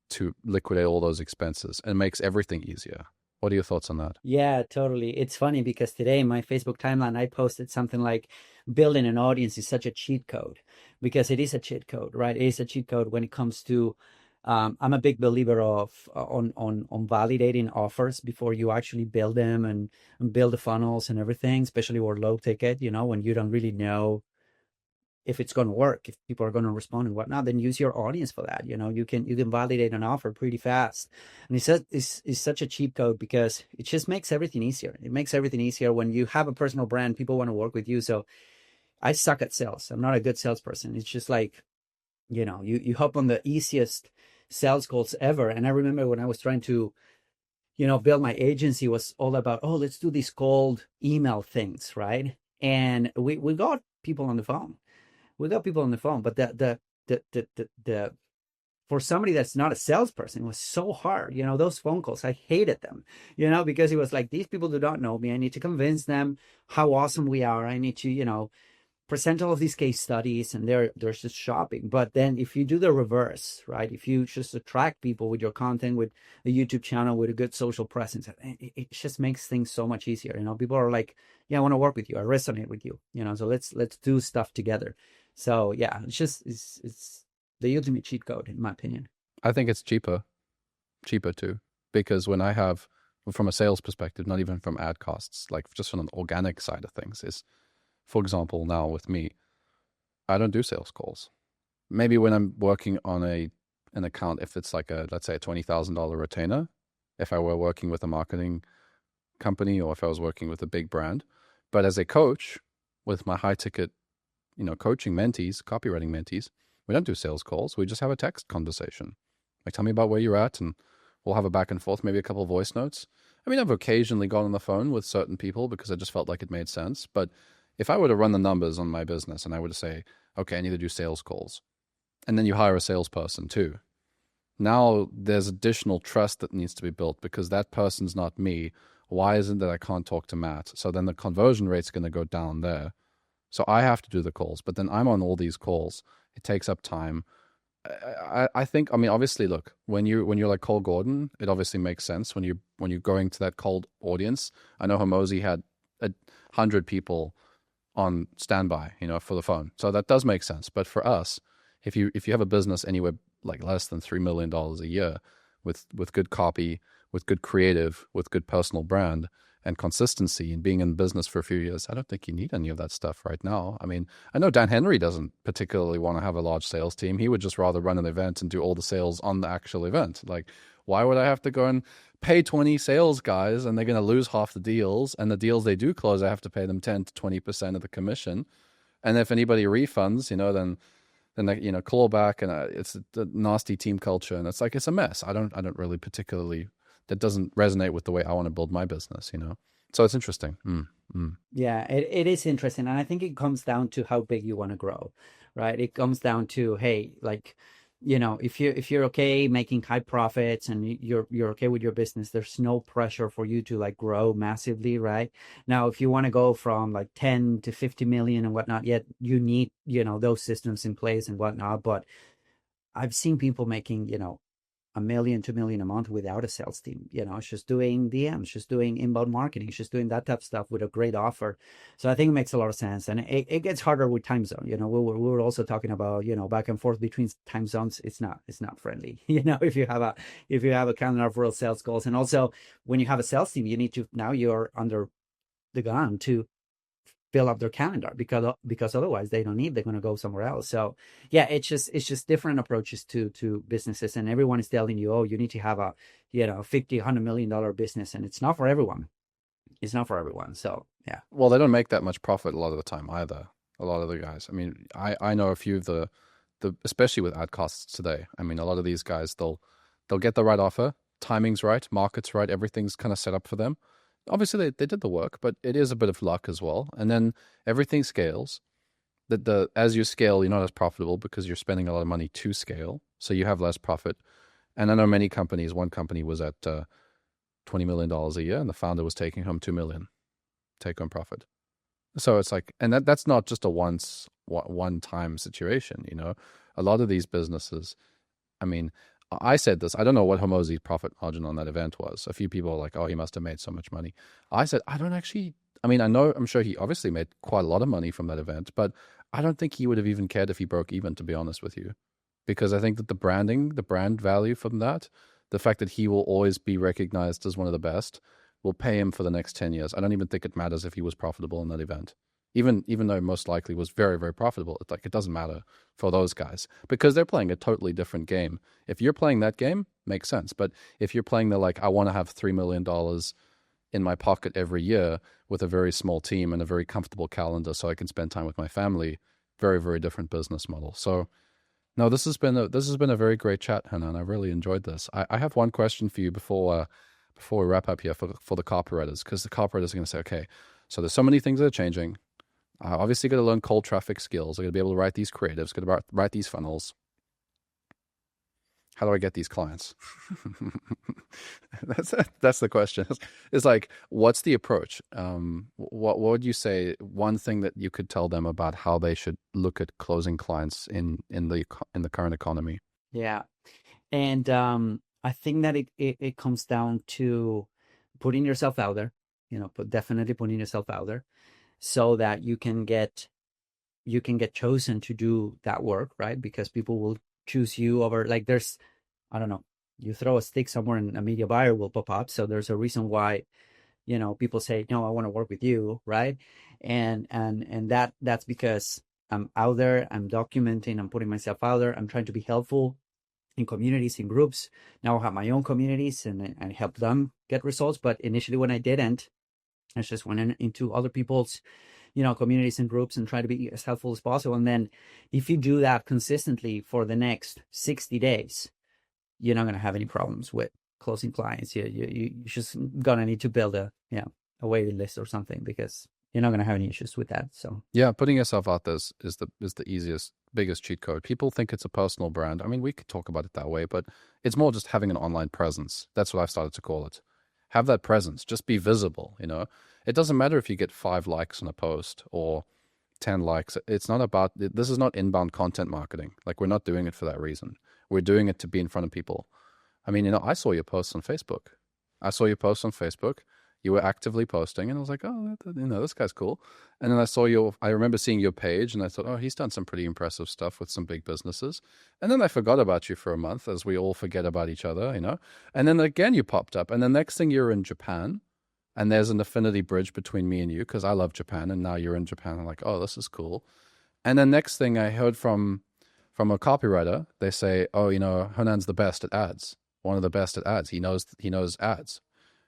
to liquidate all those expenses and makes everything easier. What are your thoughts on that? Yeah, totally. It's funny because today in my Facebook timeline, I posted something like building an audience is such a cheat code, because it is a cheat code, right? It is a cheat code when it comes to, I'm a big believer of on validating offers before you actually build them and build the funnels and everything, especially or low ticket, when you don't really know if it's going to work, if people are going to respond and whatnot. Then use your audience for that. You can validate an offer pretty fast. And it's such a cheap code, because it just makes everything easier. It makes everything easier when you have a personal brand. People want to work with you. So I suck at sales. I'm not a good salesperson. It's just like, you hop on the easiest sales calls ever. And I remember when I was trying to, build my agency, was all about, oh, let's do these cold email things, right? And we got people on the phone. But the for somebody that's not a salesperson, it was so hard. Those phone calls, I hated them, because it was like, these people do not know me. I need to convince them how awesome we are. I need to, present all of these case studies, and they're just shopping. But then if you do the reverse, right? If you just attract people with your content, with a YouTube channel, with a good social presence, it just makes things so much easier. People are like, yeah, I want to work with you. I resonate with you, so let's do stuff together. So yeah, it's the ultimate cheat code, in my opinion. I think it's cheaper too, because when I have, from a sales perspective, not even from ad costs, like just from an organic side of things, is, for example, now with me, I don't do sales calls. Maybe when I'm working on an account, if it's like let's say a $20,000 retainer, if I were working with a marketing company or if I was working with a big brand. But as a coach with my high ticket, coaching mentees, copywriting mentees, we don't do sales calls. We just have a text conversation. Like, tell me about where you're at, and we'll have a back and forth, maybe a couple of voice notes. I mean, I've occasionally gone on the phone with certain people because I just felt like it made sense. But if I were to run the numbers on my business and I were to say, okay, I need to do sales calls, and then you hire a salesperson too, now there's additional trust that needs to be built, because that person's not me. Why is it that I can't talk to Matt? So then the conversion rate's going to go down there. So I have to do the calls, but then I'm on all these calls. It takes up time. I think, I mean, obviously, look, when you're like Cole Gordon, it obviously makes sense when you're going to that cold audience. I know Hormozi had 100 people on standby, for the phone. So that does make sense. But for us, if you have a business anywhere like less than $3 million a year with good copy, with good creative, with good personal brand, and consistency and being in business for a few years, I don't think you need any of that stuff right now. I mean, I know Dan Henry doesn't particularly want to have a large sales team. He would just rather run an event and do all the sales on the actual event. Like, why would I have to go and pay 20 sales guys and they're going to lose half the deals, and the deals they do close, I have to pay them 10 to 20% of the commission. And if anybody refunds, then they, claw back, and it's a nasty team culture, and it's a mess. I don't really particularly, that doesn't resonate with the way I want to build my business, So it's interesting. Yeah, it is interesting. And I think it comes down to how big you want to grow, right? It comes down to, hey, like, if you're okay making high profits and you're okay with your business, there's no pressure for you to like grow massively, right? Now, if you want to go from like 10 to 50 million and whatnot, yet you need, those systems in place and whatnot. But I've seen people making, $1 million, $2 million a month without a sales team. It's just doing DMs, just doing inbound marketing, just doing that type of stuff with a great offer. So I think it makes a lot of sense. And it gets harder with time zone. We were also talking about, back and forth between time zones. It's not friendly. If you have a calendar for sales goals, and also when you have a sales team, you need to, now you're under the gun to fill up their calendar, because otherwise they're going to go somewhere else. So yeah, it's just different approaches to businesses, and everyone is telling you, oh, you need to have a $50-100 million business, and it's not for everyone. So yeah. Well, they don't make that much profit a lot of the time either. A lot of the guys. I mean, I know a few of the especially with ad costs today. I mean, a lot of these guys, they'll get the right offer, timing's right, market's right, everything's kind of set up for them. Obviously, they did the work, but it is a bit of luck as well. And then everything scales. As you scale, you're not as profitable because you're spending a lot of money to scale, so you have less profit. And I know many companies. One company was at $20 million a year, and the founder was taking home $2 million take-home profit. So it's like, and that's not just a one-time situation. A lot of these businesses. I mean, I said this, I don't know what Hormozi's profit margin on that event was. A few people are like, oh, he must have made so much money. I said, I'm sure he obviously made quite a lot of money from that event, but I don't think he would have even cared if he broke even, to be honest with you. Because I think that the brand value from that, the fact that he will always be recognized as one of the best, will pay him for the next 10 years. I don't even think it matters if he was profitable in that event. Even though most likely was very, very profitable, it doesn't matter for those guys because they're playing a totally different game. If you're playing that game, makes sense. But if you're playing I want to have $3 million in my pocket every year with a very small team and a very comfortable calendar so I can spend time with my family, very, very different business model. So no, this has been a very great chat, Hernan. I really enjoyed this. I have one question for you before we wrap up here for the copywriters, because the copywriters are going to say, okay, so there's so many things that are changing. Obviously, got to learn cold traffic skills. I got to be able to write these creatives. Got to write these funnels. How do I get these clients? That's the question. It's like, what's the approach? What would you say? One thing that you could tell them about how they should look at closing clients in the current economy? Yeah, and I think that it comes down to putting yourself out there. But definitely putting yourself out there, so that you can get chosen to do that work, right? Because people will choose you over, like, there's, I don't know, you throw a stick somewhere and a media buyer will pop up. So there's a reason why, people say, no, I want to work with you, right? And that's because I'm out there, I'm documenting, I'm putting myself out there, I'm trying to be helpful in communities, in groups. Now I have my own communities and help them get results. But initially when I didn't, I just went into other people's, communities and groups and try to be as helpful as possible. And then if you do that consistently for the next 60 days, you're not going to have any problems with closing clients. You're just going to need to build a waiting list or something, because you're not going to have any issues with that. So yeah, putting yourself out there is the easiest, biggest cheat code. People think it's a personal brand. I mean, we could talk about it that way, but it's more just having an online presence. That's what I've started to call it. Have that presence. Just be visible. It doesn't matter if you get 5 likes on a post or 10 likes. It's not about, this is not inbound content marketing. Like, we're not doing it for that reason. We're doing it to be in front of people. I mean, I saw your posts on Facebook. You were actively posting, and I was like, oh, this guy's cool. And then I remember seeing your page, and I thought, oh, he's done some pretty impressive stuff with some big businesses. And then I forgot about you for a month, as we all forget about each other, And then again, you popped up, and the next thing you're in Japan, and there's an affinity bridge between me and you because I love Japan, and now you're in Japan. I'm like, oh, this is cool. And then next thing I heard from a copywriter, they say, oh, Hernan's the best at ads, one of the best at ads. He knows ads.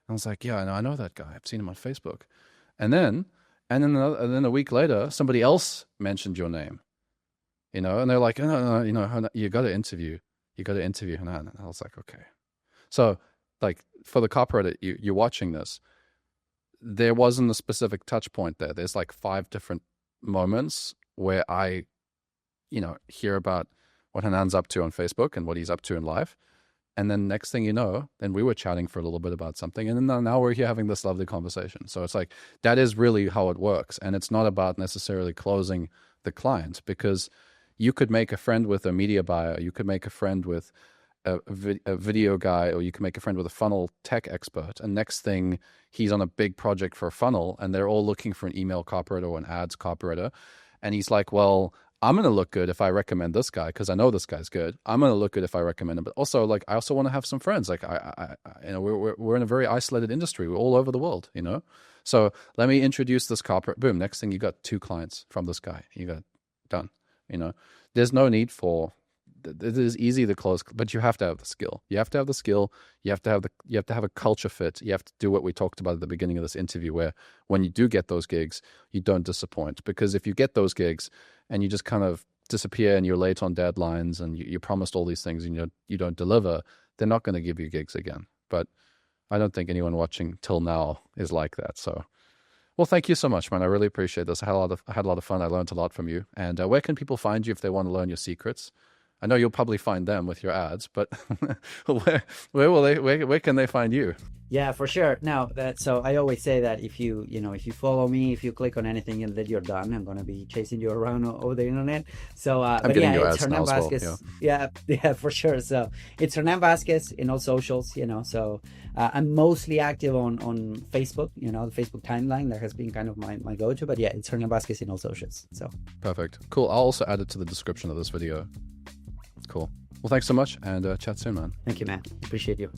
And I was like, yeah, I know that guy. I've seen him on Facebook. And then a week later, somebody else mentioned your name, and they're like, no, Hernan, you got to interview Hernan. And I was like, okay. So like for the copywriter, you're watching this, there wasn't a specific touch point there. There's like 5 different moments where I, hear about what Hernan's up to on Facebook and what he's up to in life. And then next thing you know, then we were chatting for a little bit about something. And then now we're here having this lovely conversation. So it's like, that is really how it works. And it's not about necessarily closing the client, because you could make a friend with a media buyer. You could make a friend with a video guy, or you can make a friend with a funnel tech expert. And next thing, he's on a big project for a funnel, and they're all looking for an email copywriter or an ads copywriter. And he's like, well, I'm going to look good if I recommend this guy because I know this guy's good. I'm going to look good if I recommend him. But also, like, I also want to have some friends. Like, we're in a very isolated industry. We're all over the world, So let me introduce this copywriter. Boom. Next thing, you got 2 clients from this guy. You got done. There's no need for. It is easy to close, but you have to have the skill. You have to have the skill. You have to have a culture fit. You have to do what we talked about at the beginning of this interview, where when you do get those gigs, you don't disappoint. Because if you get those gigs and you just kind of disappear and you're late on deadlines and you promised all these things and you don't deliver, they're not going to give you gigs again. But I don't think anyone watching till now is like that. So, well, thank you so much, man. I really appreciate this. I had a lot of fun. I learned a lot from you. And where can people find you if they want to learn your secrets? I know you'll probably find them with your ads, but where can they find you? Yeah, for sure. Now so I always say that if you follow me, if you click on anything and then you're done, I'm going to be chasing you around over the internet. So, I'm getting your ads now as well. Vázquez. Yeah, for sure. So it's Hernan Vázquez in all socials, So I'm mostly active on Facebook, the Facebook timeline. That has been kind of my go-to. But yeah, it's Hernan Vázquez in all socials. So perfect. Cool. I'll also add it to the description of this video. Cool. Well, thanks so much, and chat soon, man. Thank you, man. Appreciate you.